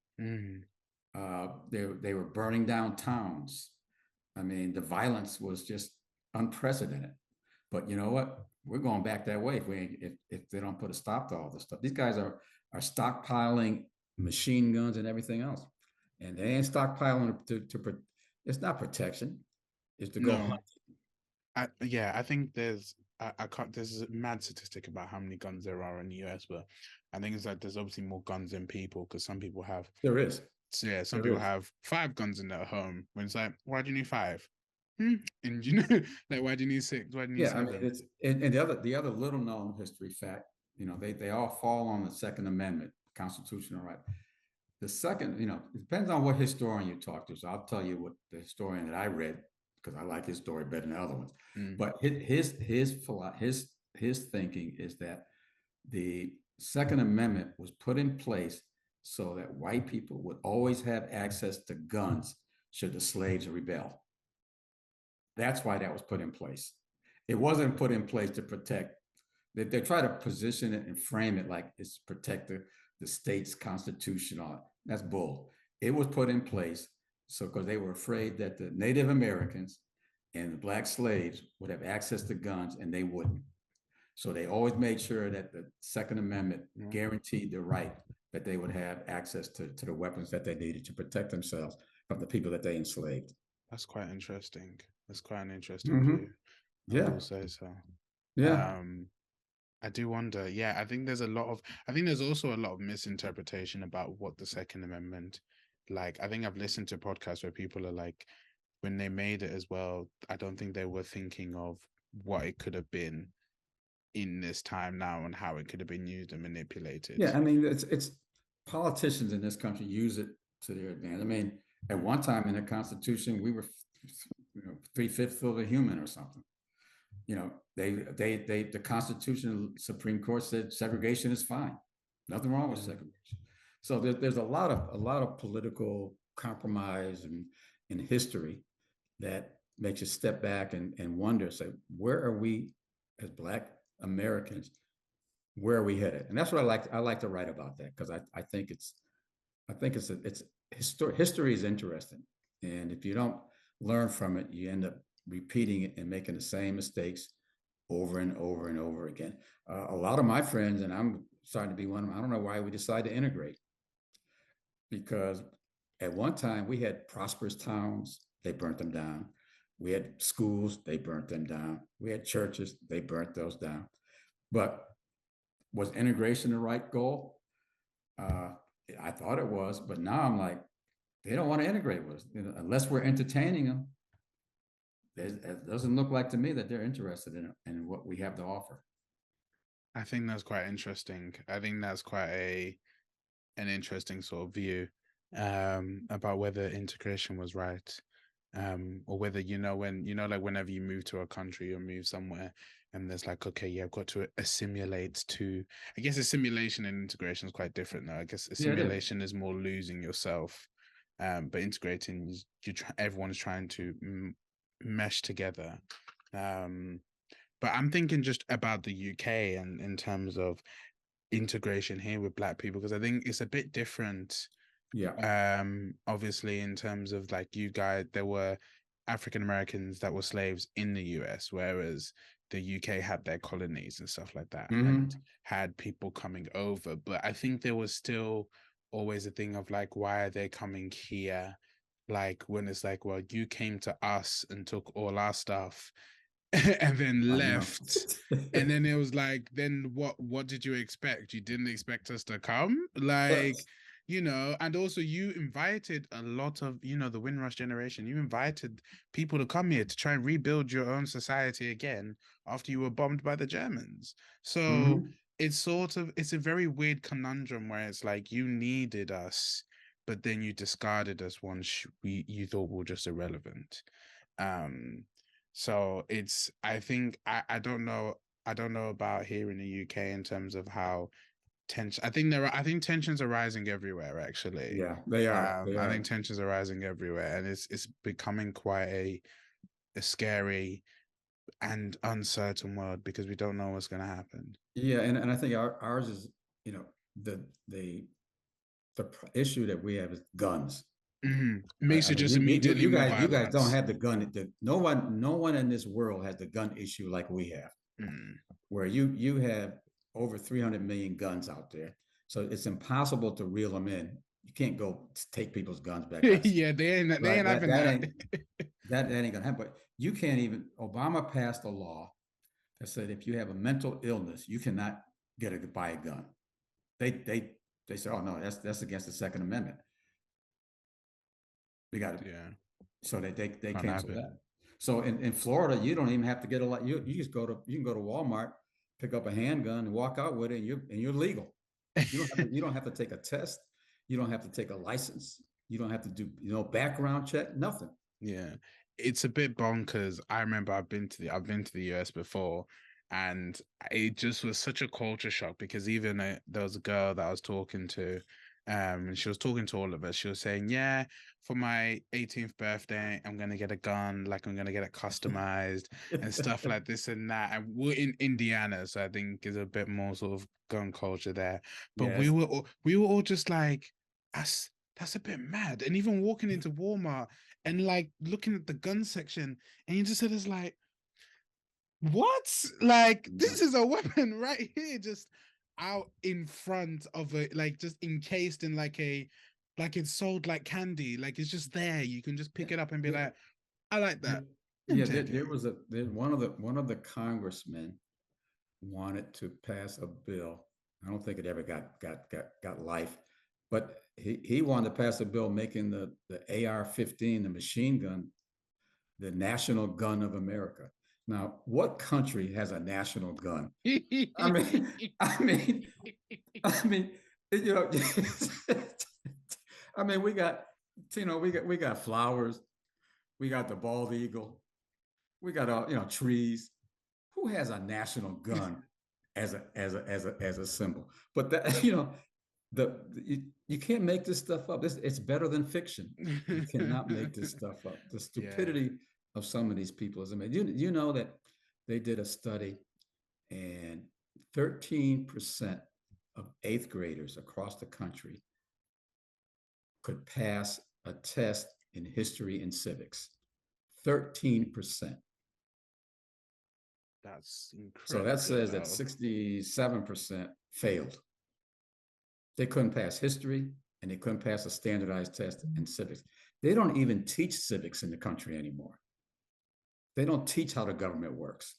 They were burning down towns. I mean, the violence was just unprecedented. But you know what? We're going back that way if they don't put a stop to all this stuff. These guys are stockpiling machine guns and everything else, and they ain't stockpiling to it's not protection. It's to go hunt. I think there's there's a mad statistic about how many guns there are in the US, but I think it's like there's obviously more guns than people, because some people have. There is. So yeah, some people have 5 guns in their home. When it's like, why do you need 5? And like, why do you need 6? Why do you need 7? I mean, it's and the other little known history fact, they all fall on the Second Amendment, constitutional right. The second, it depends on what historian you talk to. So I'll tell you what the historian that I read, because I like his story better than the other ones. But his thinking is that the Second Amendment was put in place so that white people would always have access to guns should the slaves rebel. That's why that was put in place. It wasn't put in place to protect they try to position it and frame it like it's protect the state's constitution. That's bull. It was put in place so because they were afraid that the Native Americans and the black slaves would have access to guns and they wouldn't. So they always made sure that the Second Amendment guaranteed the right that they would have access to the weapons that they needed to protect themselves from the people that they enslaved. That's quite interesting. That's quite an interesting view. I will say so. Yeah. I do wonder. Yeah, I think there's also a lot of misinterpretation about what the Second Amendment, like, I think I've listened to podcasts where people are like, when they made it as well, I don't think they were thinking of what it could have been in this time now and how it could have been used and manipulated. Yeah, I mean, it's politicians in this country use it to their advantage. I mean, at one time in the Constitution, we were 3/5 of a human or something. The Constitution, Supreme Court said segregation is fine. Nothing wrong with segregation. So there's a lot of political compromise in history that makes you step back and wonder, say, where are we as Black Americans? Where are we headed? And that's what I like to write about that, because I think history is interesting, and if you don't learn from it, you end up repeating it and making the same mistakes over and over and over again. A lot of my friends, and I'm starting to be one of them, I don't know why we decided to integrate, because at one time we had prosperous towns, they burnt them down. We had schools, they burnt them down. We had churches, they burnt those down. But was integration the right goal? I thought it was, but now I'm like, they don't want to integrate with us, unless we're entertaining them. It doesn't look like to me that they're interested in what we have to offer. I think that's quite interesting. I think that's quite an interesting sort of view about whether integration was right, or whether, like whenever you move to a country or move somewhere and there's like, okay, yeah, I've got to assimilate to, I guess assimilation and integration is quite different though. I guess assimilation is more losing yourself, but integrating, everyone's trying to mesh together. But I'm thinking just about the UK and in terms of integration here with Black people, because I think it's a bit different. Yeah. Obviously, in terms of like you guys, there were African Americans that were slaves in the US, whereas the UK had their colonies and stuff like that, and had people coming over. But I think there was still always a thing of like, why are they coming here? Like, when it's like, well, you came to us and took all our stuff and then left. And then it was like, then what did you expect? You didn't expect us to come? Like, and also you invited a lot of, the Windrush generation, you invited people to come here to try and rebuild your own society again after you were bombed by the Germans. So it's a very weird conundrum where it's like, you needed us, but then you discarded us once you thought we were just irrelevant. So I think, I don't know about here in the UK in terms of how tension. I think tensions are rising everywhere, actually. Yeah, they are. I think tensions are rising everywhere, and it's becoming quite a scary and uncertain world, because we don't know what's going to happen. Yeah, and I think ours is, the issue that we have is guns. Makes you just immediately you guys don't have the gun. No one in this world has the gun issue like we have, where you have over 300 million guns out there, so it's impossible to reel them in. You can't go take people's guns back. Yeah, they ain't having that. That ain't gonna happen. But you can't even. Obama passed a law that said if you have a mental illness, you cannot buy a gun. They said, oh no, that's against the Second Amendment. We got it. Yeah. So they canceled that. So in Florida, you don't even have to get a lot. You can go to Walmart, pick up a handgun and walk out with it, and you're legal. You don't have to take a test. You don't have to take a license. You don't have to do background check. Nothing. Yeah, it's a bit bonkers. I remember I've been to the US before, and it just was such a culture shock, because even there was a girl that I was talking to, And she was talking to all of us. She was saying, yeah, for my 18th birthday, I'm going to get a gun, like I'm going to get it customized and stuff like this and that. And we're in Indiana, so I think there's a bit more sort of gun culture there. But Yes. we were all just like, that's a bit mad. And even walking into Walmart and like looking at the gun section, and you just said, it's like, what? Like, this is a weapon right here, just out in front of it, like just encased in like it's sold like candy, like it's just there. You can just pick it up and be like, I like that. Yeah, there was one of the congressmen wanted to pass a bill. I don't think it ever got life, but he wanted to pass a bill making the AR-15, the machine gun, the national gun of America. Now, what country has a national gun? I mean, you know, I mean, we got flowers, we got the bald eagle, we got trees. Who has a national gun as a symbol? But that you can't make this stuff up. It's better than fiction. You cannot make this stuff up. The stupidity of some of these people is amazing. You know that they did a study, and 13% of 8th graders across the country could pass a test in history and civics. 13%. That's incredible. So that says that 67% failed. They couldn't pass history, and they couldn't pass a standardized test in civics. They don't even teach civics in the country anymore. They don't teach how the government works.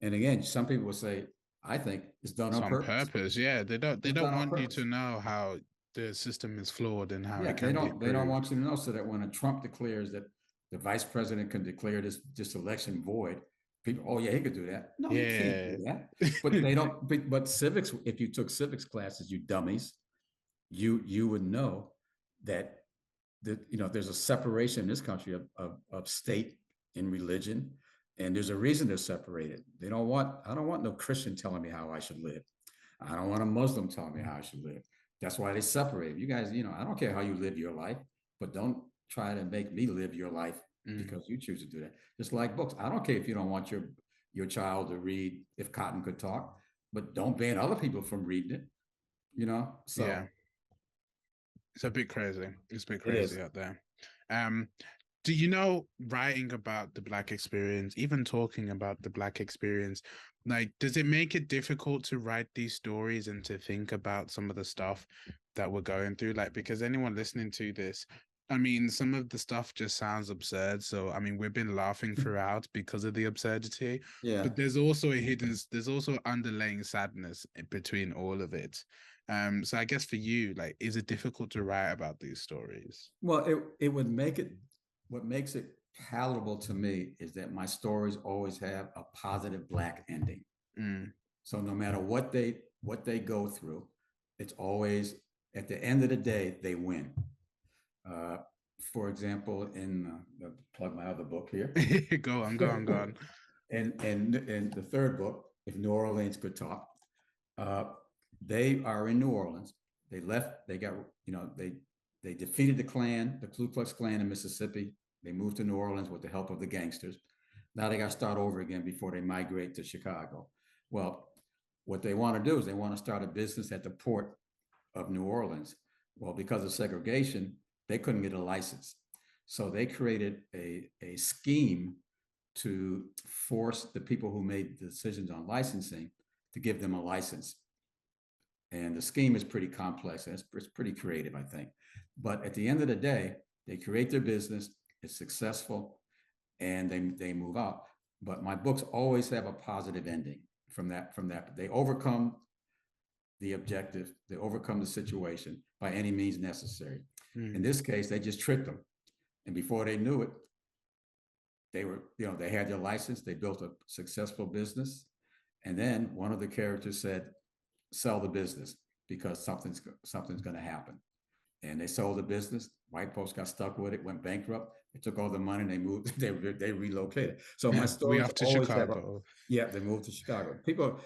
And again, some people will say, I think it's done on purpose. Yeah, they don't want you to know how the system is flawed and how it can they don't want you to know, so that when a Trump declares that the vice president can declare this election void, people, oh yeah, he could do that. No, he can't do that. But they don't. But civics, if you took civics classes, you dummies, you would know that there's a separation in this country of state and religion, and there's a reason they're separated. I don't want no Christian telling me how I should live. I don't want a Muslim telling me how I should live. That's why they separate. You guys, I don't care how you live your life, but don't try to make me live your life because you choose to do that. Just like books. I don't care if you don't want your child to read If Cotton Could Talk, but don't ban other people from reading it. So yeah. It's a bit crazy. It's a bit crazy out there. Do you know, writing about the Black experience, even talking about the Black experience, like, does it make it difficult to write these stories and to think about some of the stuff that we're going through? Like, because anyone listening to this, I mean, some of the stuff just sounds absurd. So, I mean, we've been laughing throughout because of the absurdity. Yeah. But there's also there's also underlying sadness between all of it. So I guess for you, like, is it difficult to write about these stories? Well, it would make it. What makes it palatable to me is that my stories always have a positive Black ending. So no matter what they go through, it's always, at the end of the day, they win. For example, plug my other book here. Go on. And the third book, If New Orleans Could Talk, they are in New Orleans. They left. They got they defeated the Klan, the Ku Klux Klan in Mississippi. They moved to New Orleans with the help of the gangsters. Now they got to start over again before they migrate to Chicago. Well, what they want to do is they want to start a business at the port of New Orleans. Well, because of segregation, they couldn't get a license. So they created a scheme to force the people who made the decisions on licensing to give them a license. And the scheme is pretty complex. It's pretty creative, I think. But at the end of the day, they create their business. It's successful, and they move out. But my books always have a positive ending from that. They overcome the objective. They overcome the situation by any means necessary. In this case, they just tricked them. And before they knew it, they had their license. They built a successful business. And then one of the characters said, sell the business because something's going to happen. And they sold the business. White folks got stuck with it, went bankrupt. They took all the money and they moved. They relocated. So my stories to always Chicago. they moved to Chicago. People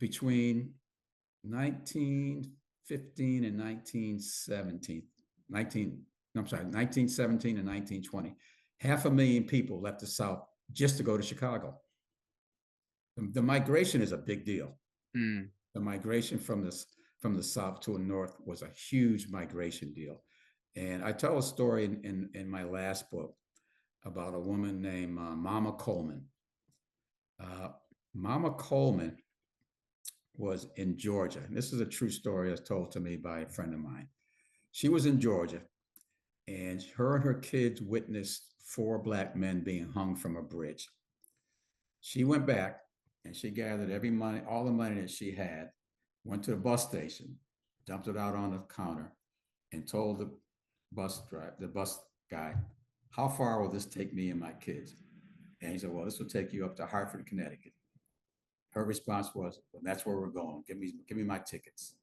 between 1950 1917 and 1920. 500,000 people left the South just to go to Chicago. The migration is a big deal. The migration from the South to the North was a huge migration deal. And I tell a story in my last book about a woman named Mama Coleman. Mama Coleman was in Georgia. And this is a true story as told to me by a friend of mine. She was in Georgia, and her kids witnessed 4 Black men being hung from a bridge. She went back and she gathered all the money that she had, went to the bus station, dumped it out on the counter, and told the bus guy, "How far will this take me and my kids?" And he said, "Well, this will take you up to Hartford, Connecticut." Her response was, "Well, that's where we're going. Give me my tickets."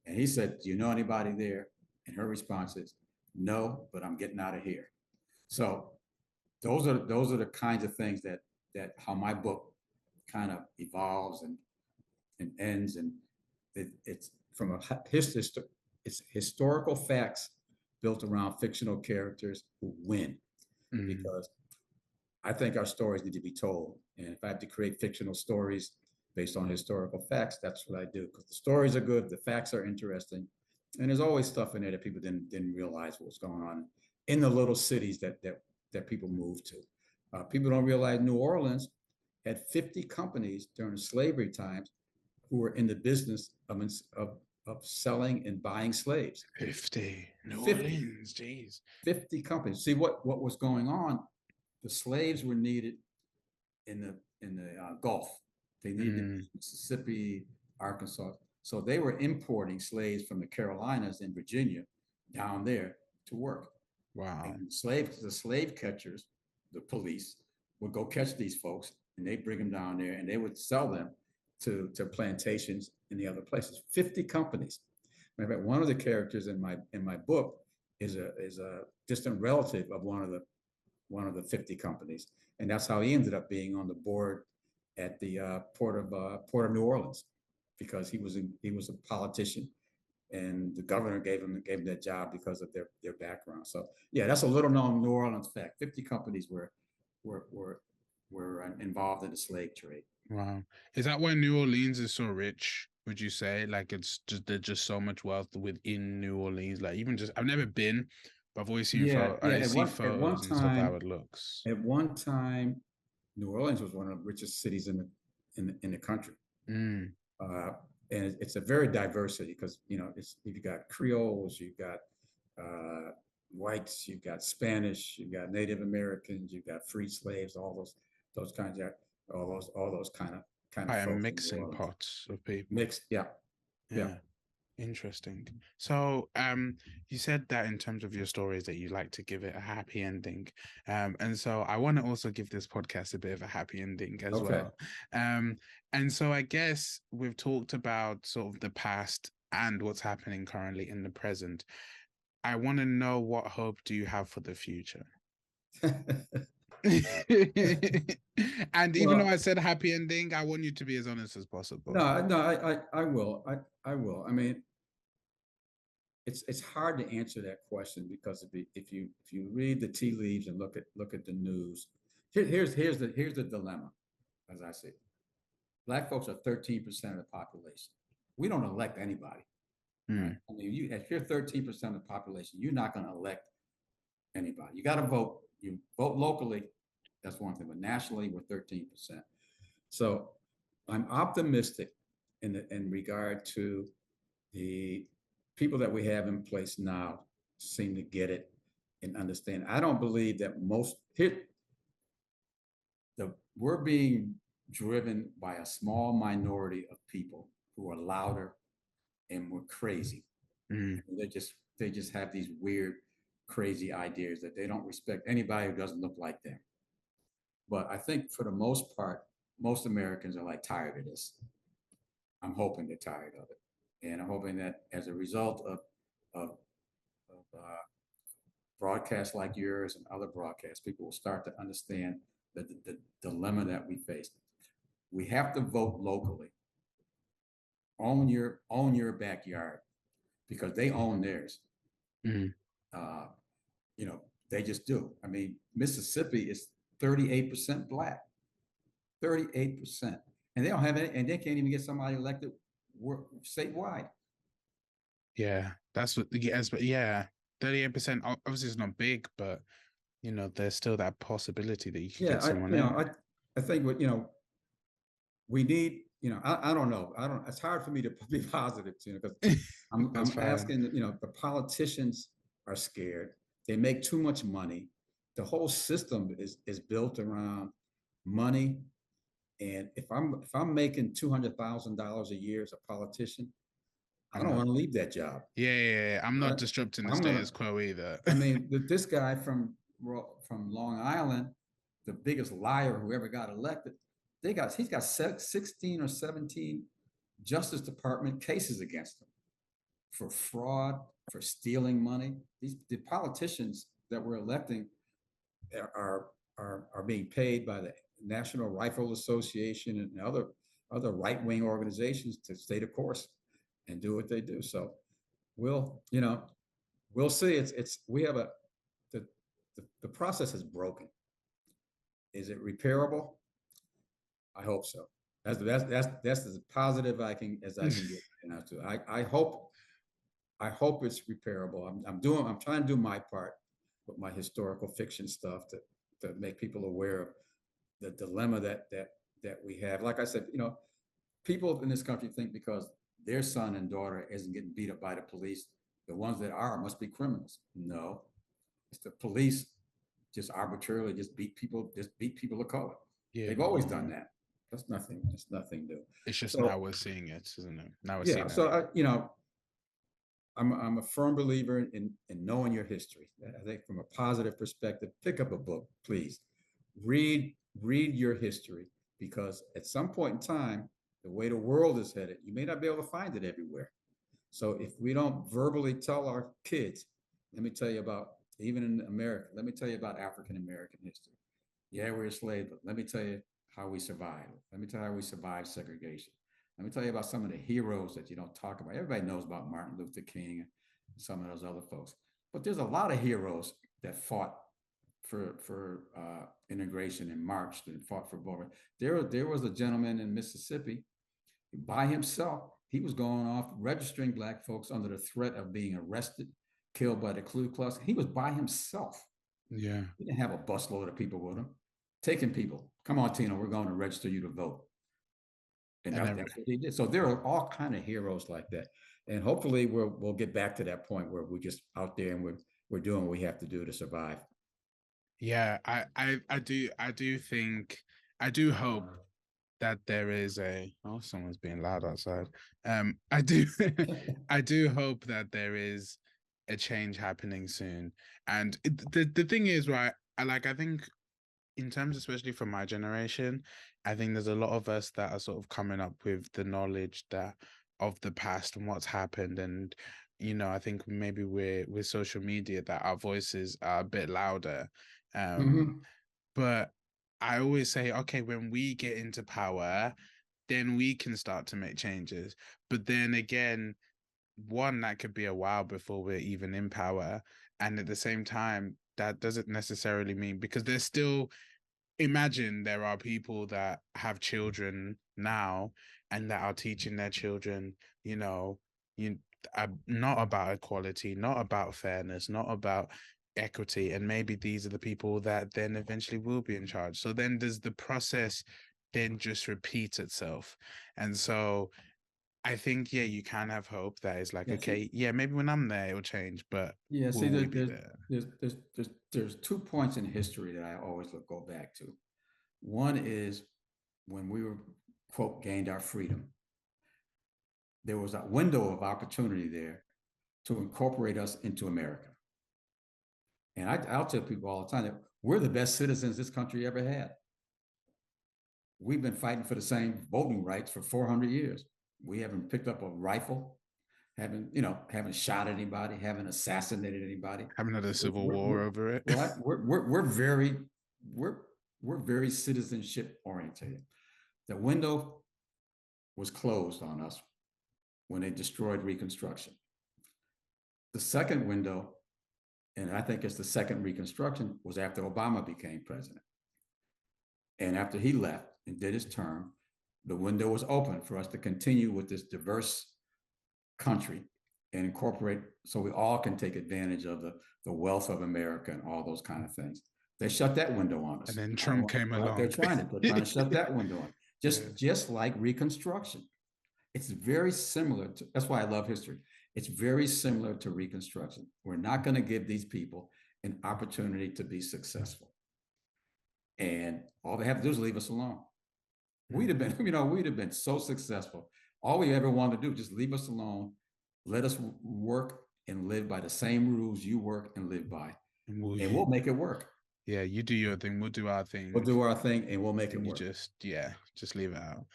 And he said, "Do you know anybody there?" And her response is, "No, but I'm getting out of here." So those are the kinds of things that how my book kind of evolves and ends. And it's from a it's historical facts built around fictional characters who win. Because I think our stories need to be told. And if I have to create fictional stories based on historical facts, that's what I do. Because the stories are good, the facts are interesting, and there's always stuff in there that people didn't realize what was going on in the little cities that people moved to. People don't realize New Orleans had 50 companies during the slavery times who were in the business of selling and buying slaves. 50 New Orleans, geez. 50 companies. See what was going on. The slaves were needed in the Gulf. They needed Mississippi, Arkansas. So they were importing slaves from the Carolinas and Virginia down there to work. Wow. And the slave catchers, the police, would go catch these folks, and they'd bring them down there, and they would sell them to plantations in the other places. 50 companies. Matter of fact, one of the characters in my book is a distant relative of one of the 50 companies, and that's how he ended up being on the board at the port of New Orleans, because he was a politician, and the governor gave him that job because of their background. So yeah, that's a little known New Orleans fact. 50 companies were involved in the slave trade. Wow. Is that why New Orleans is so rich? Would you say, like, there's just so much wealth within New Orleans? Like, even just, I've never been, but I've always seen photos and stuff how it looks. At one time, New Orleans was one of the richest cities in the country. And it's a very diversity, because you've got Creoles, you've got whites, you've got Spanish, you've got Native Americans, you've got free slaves, all those kinds of Mixing pots of people. Mixed, yeah. Interesting. So you said that in terms of your stories that you like to give it a happy ending, and so I want to also give this podcast a bit of a happy ending as well. And so I guess we've talked about sort of the past and what's happening currently in the present. I want to know, what hope do you have for the future? And even though I said happy ending, I want you to be as honest as possible. No, I will. I will. I mean, it's hard to answer that question, because if you read the tea leaves and look at the news, here's the dilemma, as I see it. Black folks are 13% of the population. We don't elect anybody. Right? I mean, if you're 13% of the population, you're not going to elect anybody. You got to vote. You vote locally, that's one thing, but nationally, we're 13%. So I'm optimistic in regard to the people that we have in place now seem to get it and understand. I don't believe that we're being driven by a small minority of people who are louder and we're crazy. They just have these weird, crazy ideas that they don't respect anybody who doesn't look like them. But I think for the most part, most Americans are like tired of this. I'm hoping they're tired of it, and I'm hoping that as a result of broadcasts like yours and other broadcasts, people will start to understand the dilemma that we face. We have to vote locally. Own your backyard. because they own theirs. Mm. You know, they just do. I mean, Mississippi is 38% Black, 38%. And they don't have any, and they can't even get somebody elected statewide. Yeah, that's what. Yes, but yeah, 38%. Obviously, it's not big, but you know, there's still that possibility that you could get someone in. I think what, we need, I don't know. It's hard for me to be positive, because I'm asking, the politicians are scared. They make too much money. The whole system is built around money. And if I'm making $200,000 a year as a politician, I don't want to leave that job. Yeah. I'm not disrupting the status quo either. I mean, this guy from Long Island, the biggest liar who ever got elected, he's got 16 or 17 Justice Department cases against him for fraud, for stealing money. The politicians that we're electing are being paid by the National Rifle Association and other right-wing organizations to stay the course and do what they do. So we'll see. The process is broken. Is it repairable? I hope so. That's as positive as I can get. I hope it's repairable. I'm trying to do my part with my historical fiction stuff to make people aware of the dilemma that we have. Like I said, people in this country think because their son and daughter isn't getting beat up by the police, the ones that are must be criminals. No, it's the police just arbitrarily beat people of color. Yeah, they've always done that. That's nothing new. It's just now we're seeing it, isn't it? Now we're seeing it. So I'm a firm believer in knowing your history. I think from a positive perspective, pick up a book, please. Read your history, because at some point in time, the way the world is headed, you may not be able to find it everywhere. So if we don't verbally tell our kids, let me tell you about, even in America, let me tell you about African-American history. Yeah, we're slaves, but let me tell you how we survived. Let me tell you how we survived segregation. Let me tell you about some of the heroes that you don't talk about. Everybody knows about Martin Luther King and some of those other folks, but there's a lot of heroes that fought for integration and marched and fought for both. There was a gentleman in Mississippi by himself. He was going off registering Black folks under the threat of being arrested, killed by the Ku Klux. He was by himself. Yeah. He didn't have a busload of people with him. Taking people, come on, Tina, we're going to register you to vote. And that's what he did. So there are all kind of heroes like that. And hopefully we'll get back to that point where we're just out there and we're doing what we have to do to survive. Yeah, I do hope that there is someone's being loud outside. I do hope that there is a change happening soon. And the thing is, right, I think in terms, especially for my generation, I think there's a lot of us that are sort of coming up with the knowledge that of the past and what's happened. And, I think maybe with social media that our voices are a bit louder. But I always say, okay, when we get into power, then we can start to make changes. But then again, that could be a while before we're even in power. And at the same time, that doesn't necessarily mean, because there's still, imagine there are people that have children now and that are teaching their children, not about equality, not about fairness, not about equity. And maybe these are the people that then eventually will be in charge. So then does the process then just repeat itself? And so I think, you can have hope that is like, maybe when I'm there, it'll change, but there's 2 points in history that I always go back to. One is when we were, quote, gained our freedom. There was a window of opportunity there to incorporate us into America. And I'll tell people all the time that we're the best citizens this country ever had. We've been fighting for the same voting rights for 400 years. We haven't picked up a rifle, haven't shot anybody, haven't assassinated anybody. Haven't had a civil war over it. We're very citizenship oriented. The window was closed on us when they destroyed Reconstruction. The second window, and I think it's the second Reconstruction, was after Obama became president. And after he left and did his term, the window was open for us to continue with this diverse country and incorporate so we all can take advantage of the wealth of America and all those kind of things. They shut that window on us. And then Trump came along. They're trying to shut that window on. Just like Reconstruction. It's very similar to, that's why I love history. It's very similar to Reconstruction. We're not going to give these people an opportunity to be successful. And all they have to do is leave us alone. We'd have been so successful. All we ever wanted to do, just leave us alone. Let us work and live by the same rules you work and live by. And we'll make it work. Yeah, you do your thing, we'll do our thing. We'll do our thing and we'll make it work. Just leave it out.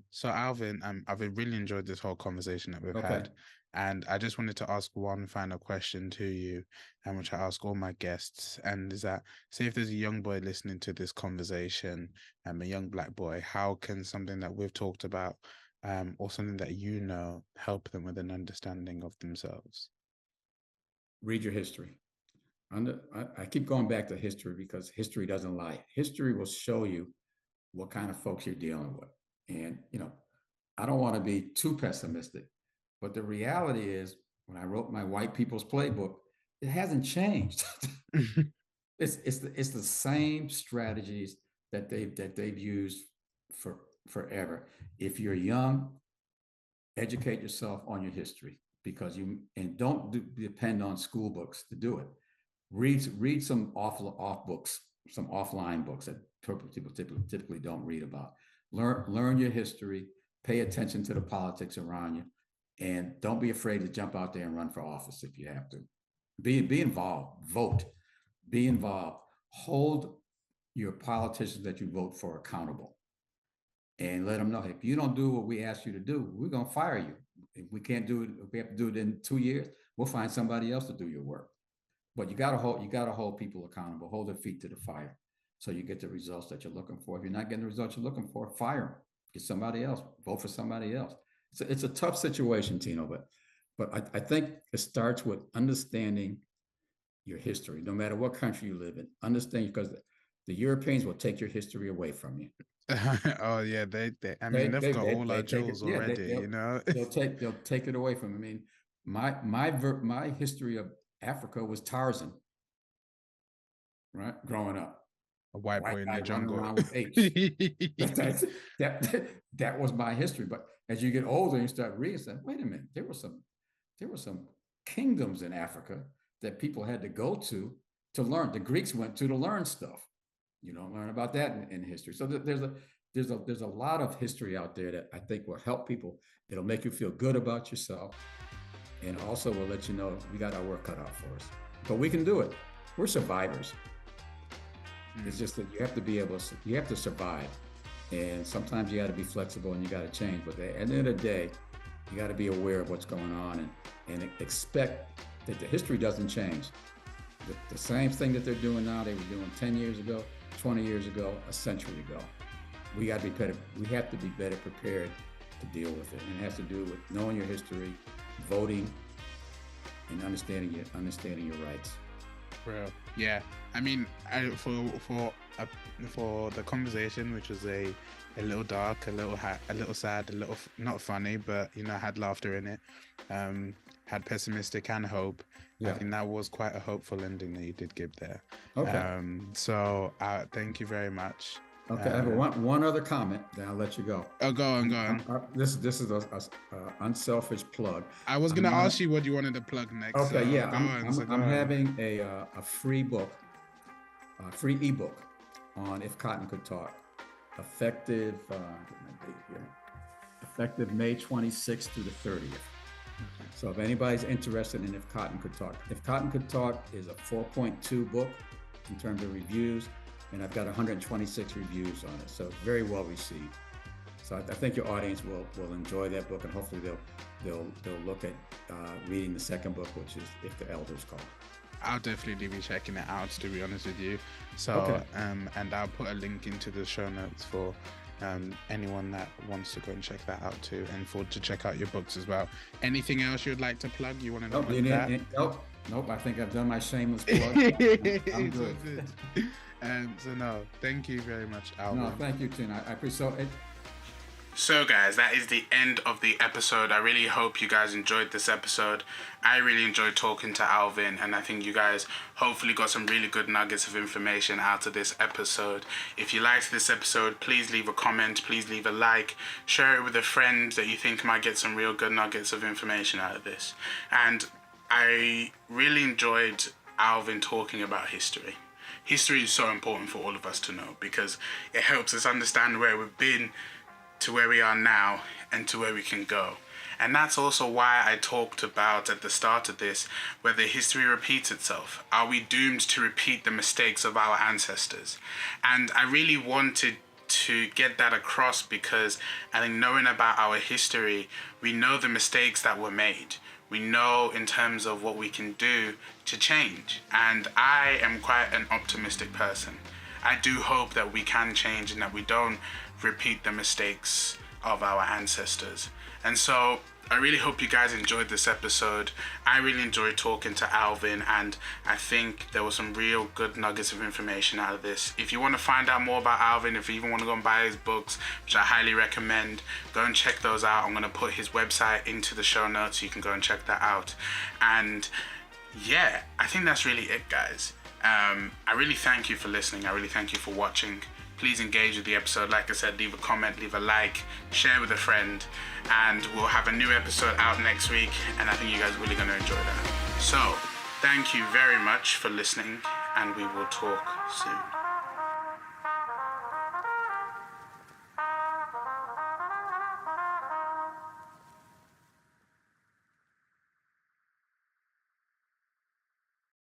So Alvin, I've really enjoyed this whole conversation that we've had. And I just wanted to ask one final question to you, which I ask all my guests, and is that, say if there's a young boy listening to this conversation, a young Black boy, how can something that we've talked about, or something that you know, help them with an understanding of themselves? Read your history. I keep going back to history because history doesn't lie. History will show you what kind of folks you're dealing with. And, I don't want to be too pessimistic, but the reality is when I wrote my White People's Playbook, it hasn't changed. It's the same strategies that they've used for forever. If you're young, educate yourself on your history don't depend on school books to do it. Read some off books, some offline books that people typically don't read about. Learn your history, pay attention to the politics around you, and don't be afraid to jump out there and run for office if you have to. Be involved, vote, be involved, hold your politicians that you vote for accountable, and let them know, if you don't do what we ask you to do, we're going to fire you. If we can't do it, if we have to do it in 2 years, we'll find somebody else to do your work. But you got to hold people accountable, hold their feet to the fire, so you get the results that you're looking for. If you're not getting the results you're looking for, fire them, get somebody else, vote for somebody else. It's a tough situation, Tino, but I think it starts with understanding your history, no matter what country you live in. Understand, because the Europeans will take your history away from you. Oh yeah, they've got all our jewels already. They'll take it away from me. I mean, my history of Africa was Tarzan, right? Growing up, a white boy in the jungle around with apes. that was my history. But as you get older, you start reading, say, wait a minute, there were some kingdoms in Africa that people had to go to learn. The Greeks went to learn stuff. You don't learn about that in history. So there's a lot of history out there that I think will help people. It'll make you feel good about yourself. And also will let you know we got our work cut out for us. But we can do it. We're survivors. It's just that you have to survive. And sometimes you got to be flexible and you got to change. But at the end of the day, you got to be aware of what's going on and expect that the history doesn't change. The same thing that they're doing now, they were doing 10 years ago, 20 years ago, a century ago. We got to be better. We have to be better prepared to deal with it. And it has to do with knowing your history, voting, and understanding your rights. Bro, yeah. I mean, for the conversation, which was a little dark, a little sad, a little not funny, but had laughter in it. Had pessimistic and hope. Yeah. I think that was quite a hopeful ending that you did give there. Okay. So thank you very much. Okay, I have one other comment, then I'll let you go. Oh, go on. This is a unselfish plug. I was going to ask you what you wanted to plug next. Okay, so yeah, I'm having a free book, a free ebook on If Cotton Could Talk, effective May 26th through the 30th. Okay. So if anybody's interested in If Cotton Could Talk, If Cotton Could Talk is a 4.2 book in terms of reviews. And I've got 126 reviews on it, so very well received. So I think your audience will enjoy that book, and hopefully they'll look at reading the second book, which is If the Elders Call. I'll definitely be checking it out, to be honest with you. So, okay. And I'll put a link into the show notes for anyone that wants to go and check that out too, and to check out your books as well. Anything else you'd like to plug? You want to know about that? Nope. I think I've done my shameless plug. I'm good. So no, thank you very much, Alvin. No, thank you, Tin. I appreciate it. So guys, that is the end of the episode. I really hope you guys enjoyed this episode. I really enjoyed talking to Alvin, and I think you guys hopefully got some really good nuggets of information out of this episode. If you liked this episode, please leave a comment, please leave a like, share it with a friend that you think might get some real good nuggets of information out of this. And I really enjoyed Alvin talking about history. History is so important for all of us to know because it helps us understand where we've been, to where we are now, and to where we can go. And that's also why I talked about at the start of this, whether history repeats itself. Are we doomed to repeat the mistakes of our ancestors? And I really wanted to get that across because I think knowing about our history, we know the mistakes that were made. We know in terms of what we can do to change. And I am quite an optimistic person. I do hope that we can change and that we don't repeat the mistakes of our ancestors. And so I really hope you guys enjoyed this episode. I really enjoyed talking to Alvin, and I think there was some real good nuggets of information out of this. If you want to find out more about Alvin, if you even want to go and buy his books, which I highly recommend, go and check those out. I'm going to put his website into the show notes so you can go and check that out. And yeah, I think that's really it, guys. I really thank you for listening. I really thank you for watching. Please engage with the episode. Like I said, leave a comment, leave a like, share with a friend, and we'll have a new episode out next week, and I think you guys are really going to enjoy that. So, thank you very much for listening, and we will talk soon.